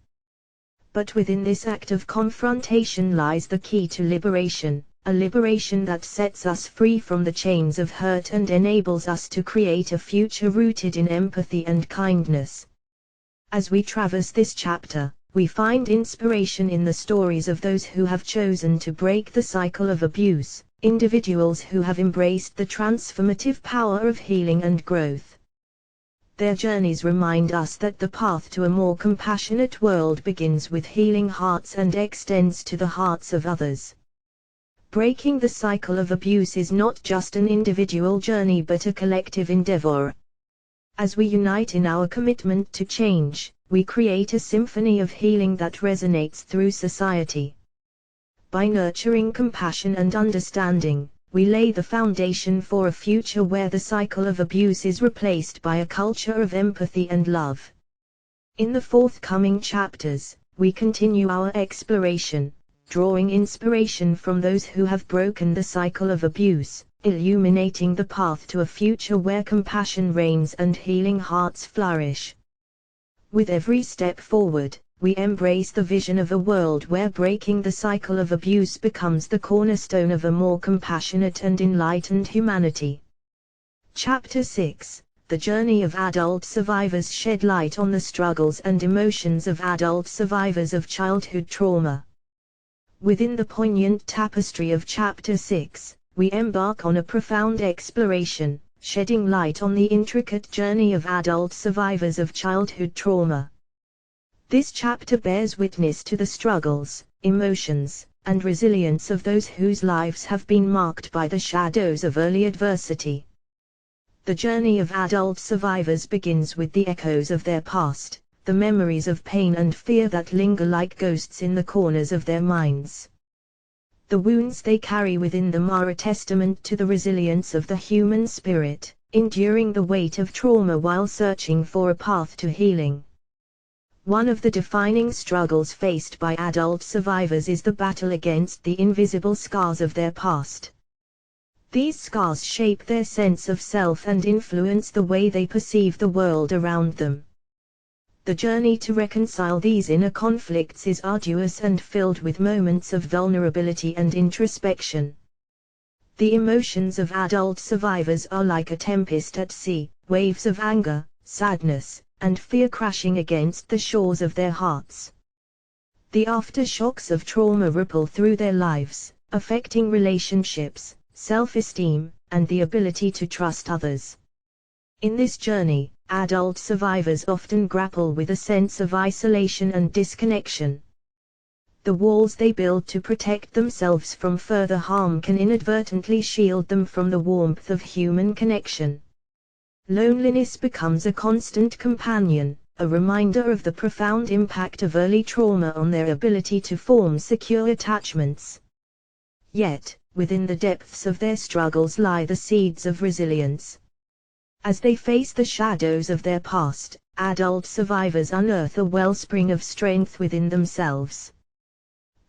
But within this act of confrontation lies the key to liberation, a liberation that sets us free from the chains of hurt and enables us to create a future rooted in empathy and kindness. As we traverse this chapter, we find inspiration in the stories of those who have chosen to break the cycle of abuse, individuals who have embraced the transformative power of healing and growth. Their journeys remind us that the path to a more compassionate world begins with healing hearts and extends to the hearts of others. Breaking the cycle of abuse is not just an individual journey but a collective endeavor. As we unite in our commitment to change, we create a symphony of healing that resonates through society. By nurturing compassion and understanding, we lay the foundation for a future where the cycle of abuse is replaced by a culture of empathy and love. In the forthcoming chapters, we continue our exploration, drawing inspiration from those who have broken the cycle of abuse, illuminating the path to a future where compassion reigns and healing hearts flourish. With every step forward, we embrace the vision of a world where breaking the cycle of abuse becomes the cornerstone of a more compassionate and enlightened humanity. Chapter 6: The Journey of Adult Survivors shed light on the struggles and emotions of adult survivors of childhood trauma. Within the poignant tapestry of Chapter 6, we embark on a profound exploration, shedding light on the intricate journey of adult survivors of childhood trauma. This chapter bears witness to the struggles, emotions, and resilience of those whose lives have been marked by the shadows of early adversity. The journey of adult survivors begins with the echoes of their past, the memories of pain and fear that linger like ghosts in the corners of their minds. The wounds they carry within them are a testament to the resilience of the human spirit, enduring the weight of trauma while searching for a path to healing. One of the defining struggles faced by adult survivors is the battle against the invisible scars of their past. These scars shape their sense of self and influence the way they perceive the world around them. The journey to reconcile these inner conflicts is arduous and filled with moments of vulnerability and introspection. The emotions of adult survivors are like a tempest at sea, waves of anger, sadness, and fear crashing against the shores of their hearts. The aftershocks of trauma ripple through their lives, affecting relationships, self-esteem, and the ability to trust others. In this journey, adult survivors often grapple with a sense of isolation and disconnection. The walls they build to protect themselves from further harm can inadvertently shield them from the warmth of human connection. Loneliness becomes a constant companion, a reminder of the profound impact of early trauma on their ability to form secure attachments. Yet, within the depths of their struggles lie the seeds of resilience. As they face the shadows of their past, adult survivors unearth a wellspring of strength within themselves.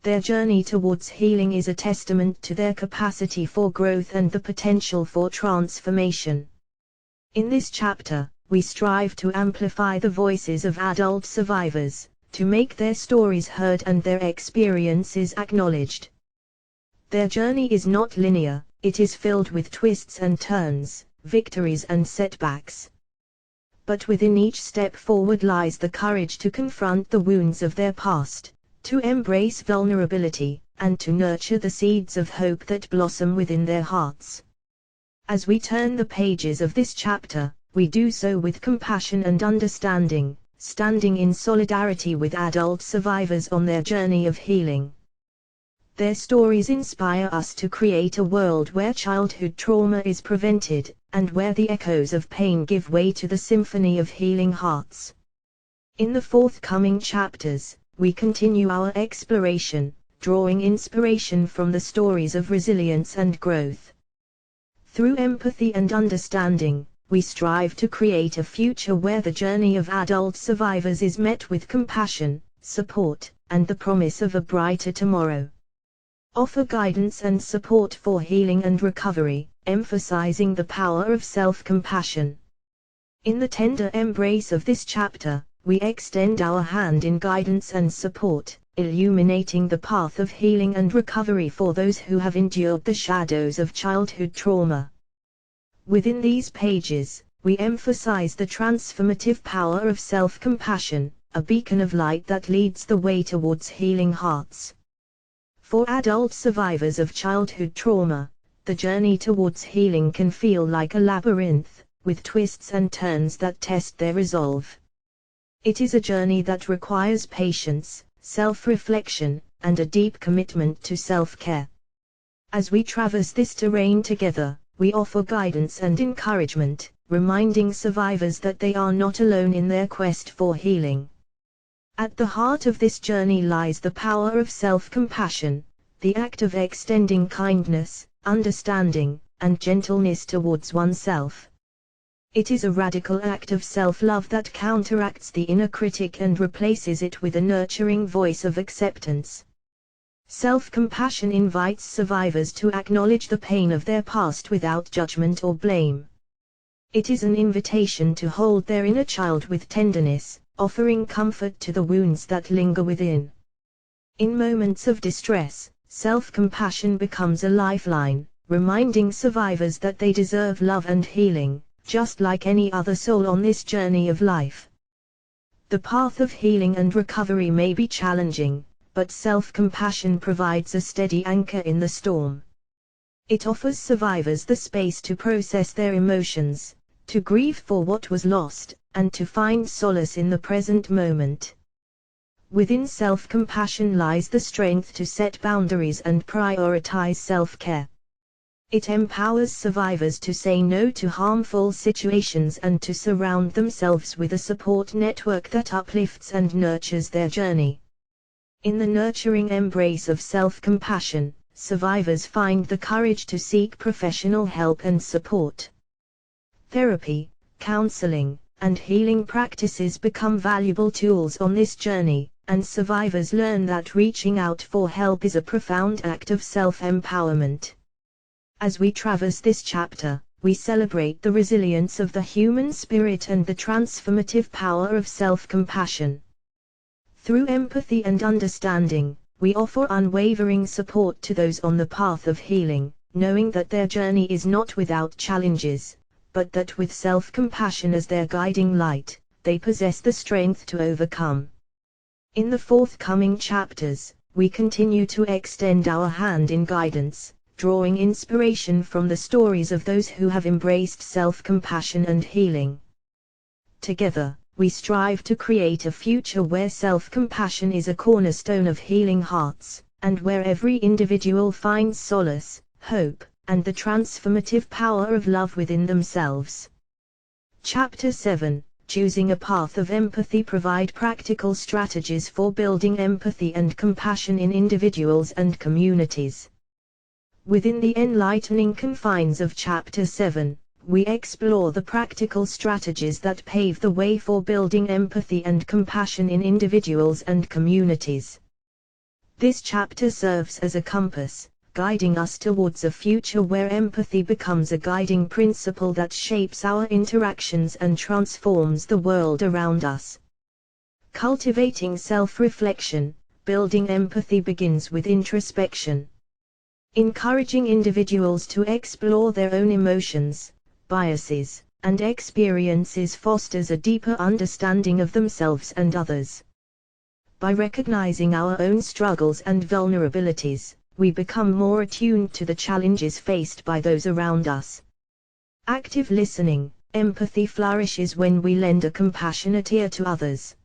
Their journey towards healing is a testament to their capacity for growth and the potential for transformation. In this chapter, we strive to amplify the voices of adult survivors, to make their stories heard and their experiences acknowledged. Their journey is not linear, it is filled with twists and turns, victories and setbacks. But within each step forward lies the courage to confront the wounds of their past, to embrace vulnerability, and to nurture the seeds of hope that blossom within their hearts. As we turn the pages of this chapter, we do so with compassion and understanding, standing in solidarity with adult survivors on their journey of healing. Their stories inspire us to create a world where childhood trauma is prevented, and where the echoes of pain give way to the symphony of healing hearts. In the forthcoming chapters, we continue our exploration, drawing inspiration from the stories of resilience and growth. Through empathy and understanding, we strive to create a future where the journey of adult survivors is met with compassion, support, and the promise of a brighter tomorrow. Offer guidance and support for healing and recovery, emphasizing the power of self-compassion. In the tender embrace of this chapter, we extend our hand in guidance and support, illuminating the path of healing and recovery for those who have endured the shadows of childhood trauma. Within these pages, we emphasize the transformative power of self-compassion, a beacon of light that leads the way towards healing hearts. For adult survivors of childhood trauma, the journey towards healing can feel like a labyrinth, with twists and turns that test their resolve. It is a journey that requires patience, self-reflection, and a deep commitment to self-care. As we traverse this terrain together, we offer guidance and encouragement, reminding survivors that they are not alone in their quest for healing. At the heart of this journey lies the power of self-compassion, the act of extending kindness, understanding, and gentleness towards oneself. It is a radical act of self-love that counteracts the inner critic and replaces it with a nurturing voice of acceptance. Self-compassion invites survivors to acknowledge the pain of their past without judgment or blame. It is an invitation to hold their inner child with tenderness, offering comfort to the wounds that linger within. In moments of distress, self-compassion becomes a lifeline, reminding survivors that they deserve love and healing, just like any other soul on this journey of life. The path of healing and recovery may be challenging, but self-compassion provides a steady anchor in the storm. It offers survivors the space to process their emotions, to grieve for what was lost, and to find solace in the present moment. Within self-compassion lies the strength to set boundaries and prioritize self-care. It empowers survivors to say no to harmful situations and to surround themselves with a support network that uplifts and nurtures their journey. In the nurturing embrace of self-compassion, survivors find the courage to seek professional help and support. Therapy, counseling, and healing practices become valuable tools on this journey, and survivors learn that reaching out for help is a profound act of self-empowerment. As we traverse this chapter, we celebrate the resilience of the human spirit and the transformative power of self-compassion. Through empathy and understanding, we offer unwavering support to those on the path of healing, knowing that their journey is not without challenges, but that with self-compassion as their guiding light, they possess the strength to overcome. In the forthcoming chapters, we continue to extend our hand in guidance, drawing inspiration from the stories of those who have embraced self-compassion and healing. Together, we strive to create a future where self-compassion is a cornerstone of healing hearts, and where every individual finds solace, hope, and the transformative power of love within themselves. Chapter 7, Choosing a Path of Empathy. Provide practical strategies for building empathy and compassion in individuals and communities. Within the enlightening confines of Chapter 7, we explore the practical strategies that pave the way for building empathy and compassion in individuals and communities. This chapter serves as a compass, guiding us towards a future where empathy becomes a guiding principle that shapes our interactions and transforms the world around us. Cultivating self-reflection. Building empathy begins with introspection. Encouraging individuals to explore their own emotions, biases, and experiences fosters a deeper understanding of themselves and others. By recognizing our own struggles and vulnerabilities, we become more attuned to the challenges faced by those around us. Active listening. Empathy flourishes when we lend a compassionate ear to others.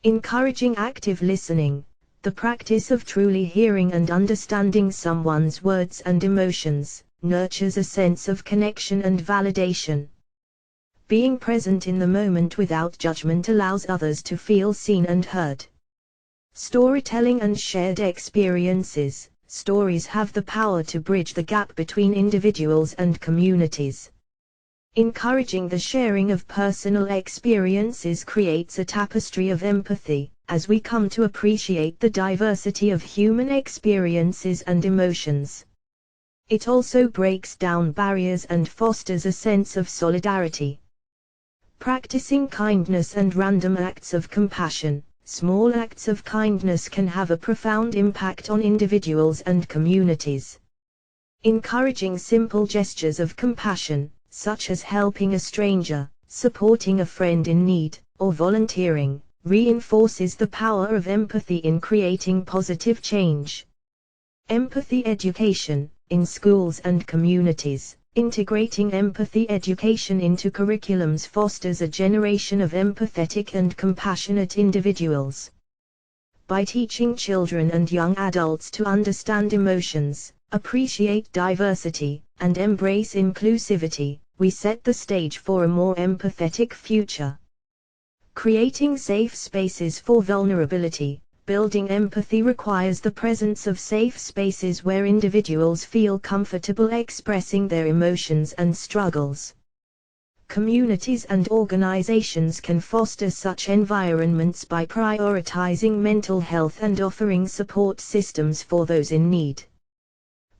Encouraging active listening. The practice of truly hearing and understanding someone's words and emotions, nurtures a sense of connection and validation. Being present in the moment without judgment allows others to feel seen and heard. Storytelling and shared experiences. Stories have the power to bridge the gap between individuals and communities. Encouraging the sharing of personal experiences creates a tapestry of empathy, as we come to appreciate the diversity of human experiences and emotions. It also breaks down barriers and fosters a sense of solidarity. Practicing kindness and random acts of compassion. Small acts of kindness can have a profound impact on individuals and communities. Encouraging simple gestures of compassion, such as helping a stranger, supporting a friend in need, or volunteering, reinforces the power of empathy in creating positive change. Empathy education. In schools and communities, integrating empathy education into curriculums fosters a generation of empathetic and compassionate individuals. By teaching children and young adults to understand emotions, appreciate diversity, and embrace inclusivity, we set the stage for a more empathetic future. Creating safe spaces for vulnerability. Building empathy requires the presence of safe spaces where individuals feel comfortable expressing their emotions and struggles. Communities and organizations can foster such environments by prioritizing mental health and offering support systems for those in need.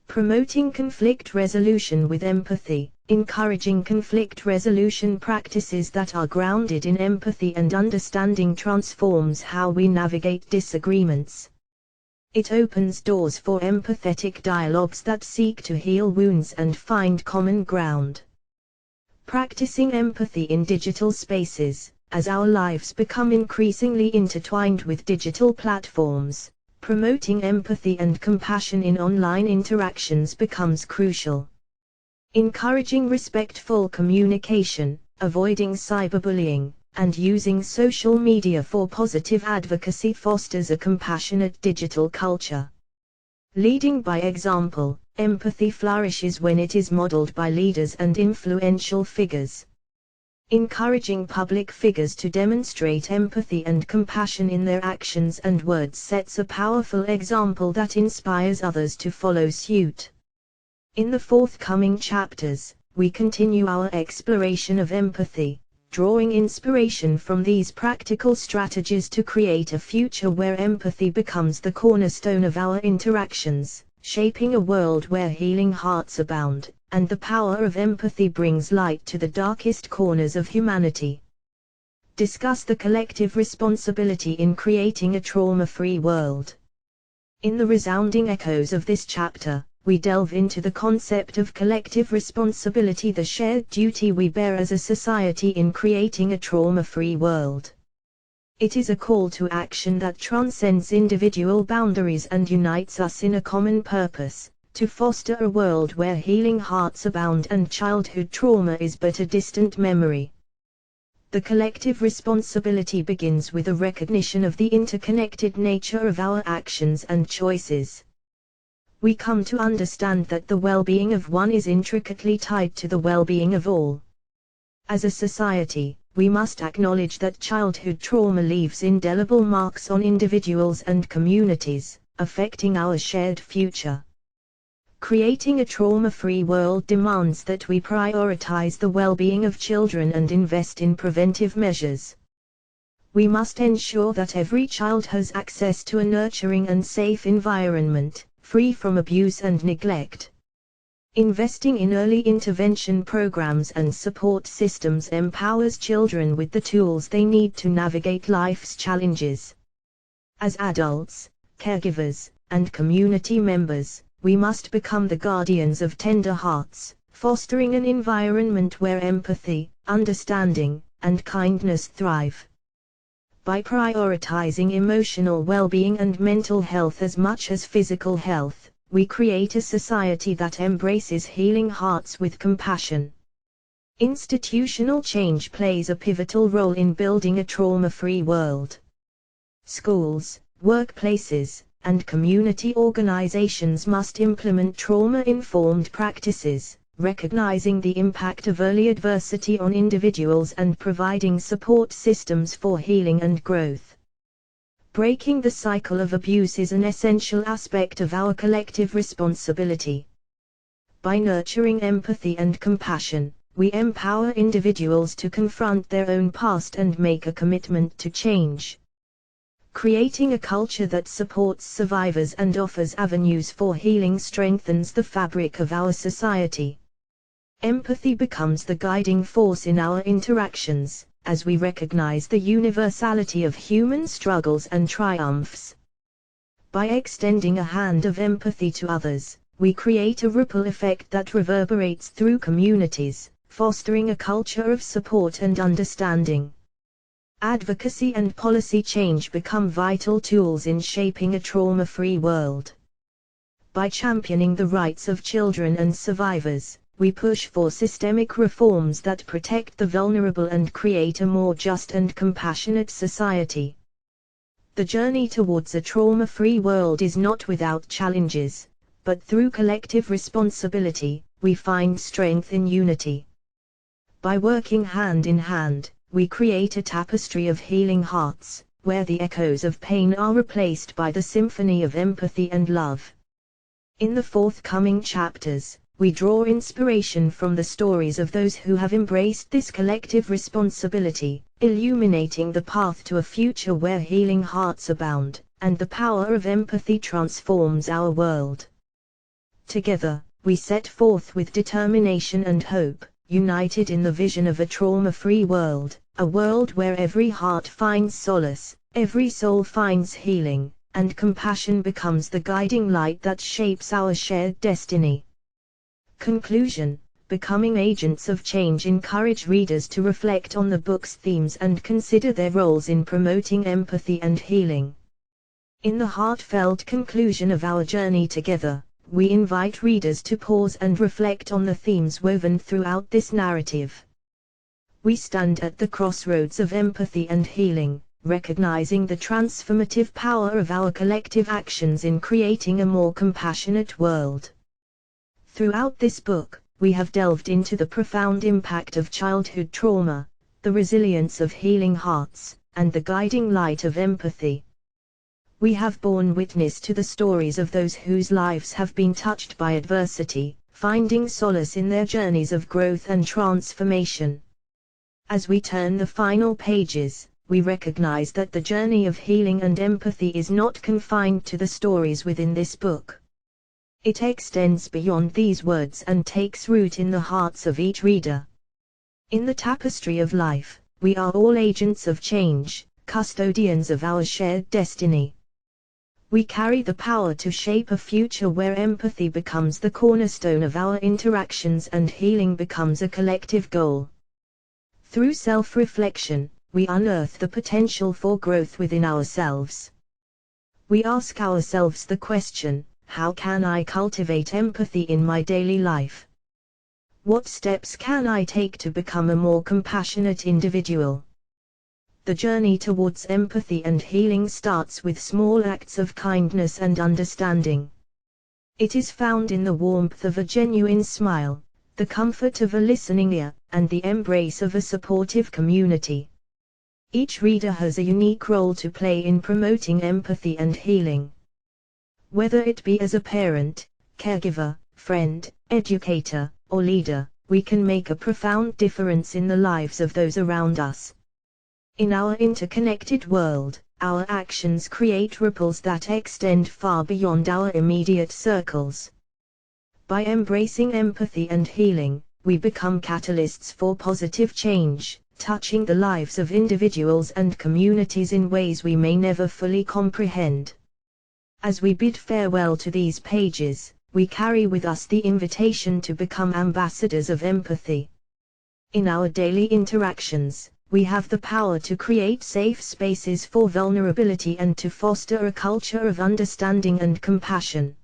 Promoting conflict resolution with empathy. Encouraging conflict resolution practices that are grounded in empathy and understanding transforms how we navigate disagreements. It opens doors for empathetic dialogues that seek to heal wounds and find common ground. Practicing empathy in digital spaces. As our lives become increasingly intertwined with digital platforms, promoting empathy and compassion in online interactions becomes crucial. Encouraging respectful communication, avoiding cyberbullying, and using social media for positive advocacy fosters a compassionate digital culture. Leading by example. Empathy flourishes when it is modeled by leaders and influential figures. Encouraging public figures to demonstrate empathy and compassion in their actions and words sets a powerful example that inspires others to follow suit. In the forthcoming chapters, we continue our exploration of empathy, drawing inspiration from these practical strategies to create a future where empathy becomes the cornerstone of our interactions, shaping a world where healing hearts abound, and the power of empathy brings light to the darkest corners of humanity. Discuss the collective responsibility in creating a trauma-free world. In the resounding echoes of this chapter, we delve into the concept of collective responsibility, the shared duty we bear as a society in creating a trauma-free world. It is a call to action that transcends individual boundaries and unites us in a common purpose, to foster a world where healing hearts abound and childhood trauma is but a distant memory. The collective responsibility begins with a recognition of the interconnected nature of our actions and choices. We come to understand that the well-being of one is intricately tied to the well-being of all. As a society, we must acknowledge that childhood trauma leaves indelible marks on individuals and communities, affecting our shared future. Creating a trauma-free world demands that we prioritize the well-being of children and invest in preventive measures. We must ensure that every child has access to a nurturing and safe environment, free from abuse and neglect. Investing in early intervention programs and support systems empowers children with the tools they need to navigate life's challenges. As adults, caregivers, and community members, we must become the guardians of tender hearts, fostering an environment where empathy, understanding, and kindness thrive. By prioritizing emotional well-being and mental health as much as physical health, we create a society that embraces healing hearts with compassion. Institutional change plays a pivotal role in building a trauma-free world. Schools, workplaces, and community organizations must implement trauma-informed practices, recognizing the impact of early adversity on individuals and providing support systems for healing and growth. Breaking the cycle of abuse is an essential aspect of our collective responsibility. By nurturing empathy and compassion, we empower individuals to confront their own past and make a commitment to change. Creating a culture that supports survivors and offers avenues for healing strengthens the fabric of our society. Empathy becomes the guiding force in our interactions, as we recognize the universality of human struggles and triumphs. By extending a hand of empathy to others, we create a ripple effect that reverberates through communities, fostering a culture of support and understanding. Advocacy and policy change become vital tools in shaping a trauma-free world. By championing the rights of children and survivors, we push for systemic reforms that protect the vulnerable and create a more just and compassionate society. The journey towards a trauma-free world is not without challenges, but through collective responsibility, we find strength in unity. By working hand in hand, we create a tapestry of healing hearts, where the echoes of pain are replaced by the symphony of empathy and love. In the forthcoming chapters, we draw inspiration from the stories of those who have embraced this collective responsibility, illuminating the path to a future where healing hearts abound, and the power of empathy transforms our world. Together, we set forth with determination and hope, united in the vision of a trauma-free world, a world where every heart finds solace, every soul finds healing, and compassion becomes the guiding light that shapes our shared destiny. Conclusion: Becoming agents of change encourage readers to reflect on the book's themes and consider their roles in promoting empathy and healing. In the heartfelt conclusion of our journey together, we invite readers to pause and reflect on the themes woven throughout this narrative. We stand at the crossroads of empathy and healing, recognizing the transformative power of our collective actions in creating a more compassionate world. Throughout this book, we have delved into the profound impact of childhood trauma, the resilience of healing hearts, and the guiding light of empathy. We have borne witness to the stories of those whose lives have been touched by adversity, finding solace in their journeys of growth and transformation. As we turn the final pages, we recognize that the journey of healing and empathy is not confined to the stories within this book. It extends beyond these words and takes root in the hearts of each reader. In the tapestry of life, we are all agents of change, custodians of our shared destiny. We carry the power to shape a future where empathy becomes the cornerstone of our interactions and healing becomes a collective goal. Through self-reflection, we unearth the potential for growth within ourselves. We ask ourselves the question: how can I cultivate empathy in my daily life? What steps can I take to become a more compassionate individual? The journey towards empathy and healing starts with small acts of kindness and understanding. It is found in the warmth of a genuine smile, the comfort of a listening ear, and the embrace of a supportive community. Each reader has a unique role to play in promoting empathy and healing. Whether it be as a parent, caregiver, friend, educator, or leader, we can make a profound difference in the lives of those around us. In our interconnected world, our actions create ripples that extend far beyond our immediate circles. By embracing empathy and healing, we become catalysts for positive change, touching the lives of individuals and communities in ways we may never fully comprehend. As we bid farewell to these pages, we carry with us the invitation to become ambassadors of empathy. In our daily interactions, we have the power to create safe spaces for vulnerability and to foster a culture of understanding and compassion.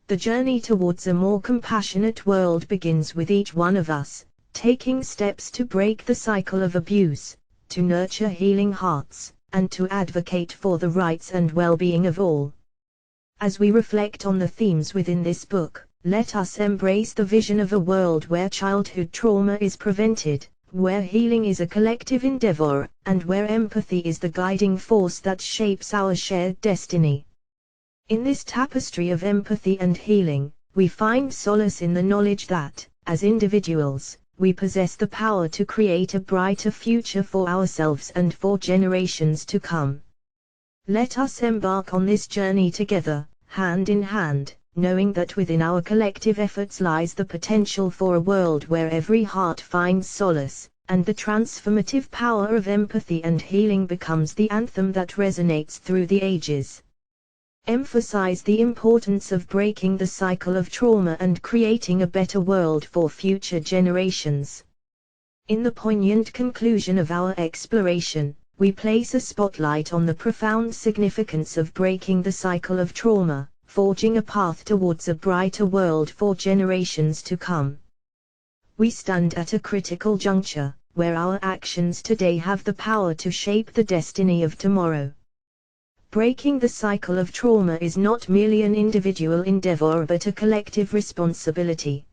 The journey towards a more compassionate world begins with each one of us, taking steps to break the cycle of abuse, to nurture healing hearts, and to advocate for the rights and well-being of all. As we reflect on the themes within this book, let us embrace the vision of a world where childhood trauma is prevented, where healing is a collective endeavor, and where empathy is the guiding force that shapes our shared destiny. In this tapestry of empathy and healing, we find solace in the knowledge that, as individuals, we possess the power to create a brighter future for ourselves and for generations to come. Let us embark on this journey together, hand in hand, knowing that within our collective efforts lies the potential for a world where every heart finds solace, and the transformative power of empathy and healing becomes the anthem that resonates through the ages. Emphasize the importance of breaking the cycle of trauma and creating a better world for future generations. In the poignant conclusion of our exploration, we place a spotlight on the profound significance of breaking the cycle of trauma, forging a path towards a brighter world for generations to come. We stand at a critical juncture, where our actions today have the power to shape the destiny of tomorrow. Breaking the cycle of trauma is not merely an individual endeavor but a collective responsibility.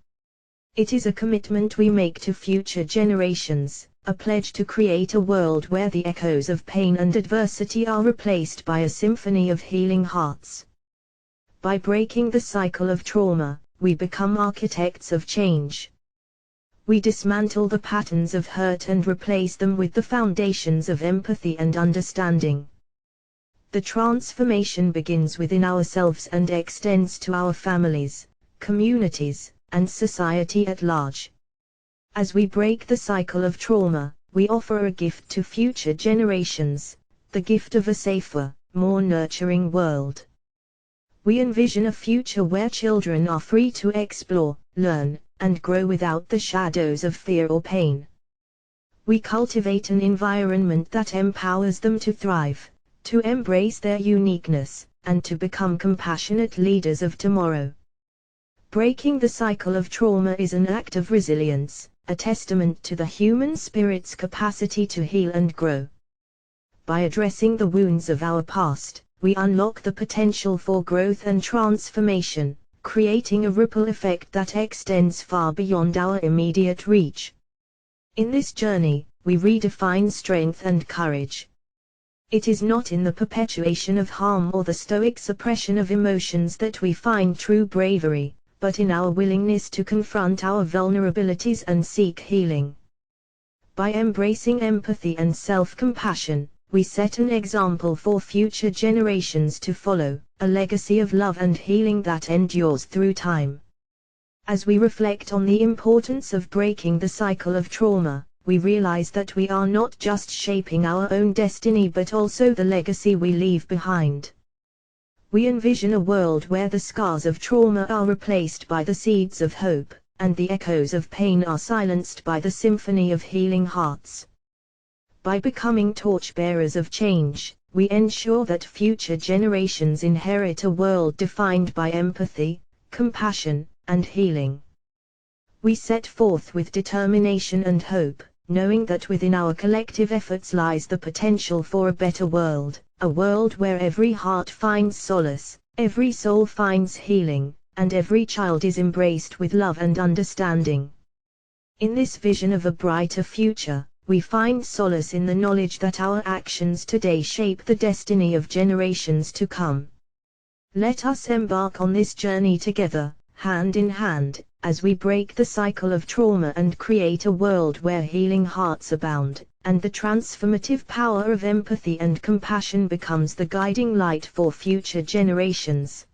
It is a commitment we make to future generations, a pledge to create a world where the echoes of pain and adversity are replaced by a symphony of healing hearts. By breaking the cycle of trauma, we become architects of change. We dismantle the patterns of hurt and replace them with the foundations of empathy and understanding. The transformation begins within ourselves and extends to our families, communities, and society at large. As we break the cycle of trauma, we offer a gift to future generations, the gift of a safer, more nurturing world. We envision a future where children are free to explore, learn, and grow without the shadows of fear or pain. We cultivate an environment that empowers them to thrive, to embrace their uniqueness, and to become compassionate leaders of tomorrow. Breaking the cycle of trauma is an act of resilience, a testament to the human spirit's capacity to heal and grow. By addressing the wounds of our past, we unlock the potential for growth and transformation, creating a ripple effect that extends far beyond our immediate reach. In this journey, we redefine strength and courage. It is not in the perpetuation of harm or the stoic suppression of emotions that we find true bravery, but in our willingness to confront our vulnerabilities and seek healing. By embracing empathy and self-compassion, we set an example for future generations to follow, a legacy of love and healing that endures through time. As we reflect on the importance of breaking the cycle of trauma, we realize that we are not just shaping our own destiny but also the legacy we leave behind. We envision a world where the scars of trauma are replaced by the seeds of hope, and the echoes of pain are silenced by the symphony of healing hearts. By becoming torchbearers of change, we ensure that future generations inherit a world defined by empathy, compassion, and healing. We set forth with determination and hope, knowing that within our collective efforts lies the potential for a better world, a world where every heart finds solace, every soul finds healing, and every child is embraced with love and understanding. In this vision of a brighter future, we find solace in the knowledge that our actions today shape the destiny of generations to come. Let us embark on this journey together, hand in hand, as we break the cycle of trauma and create a world where healing hearts abound, and the transformative power of empathy and compassion becomes the guiding light for future generations.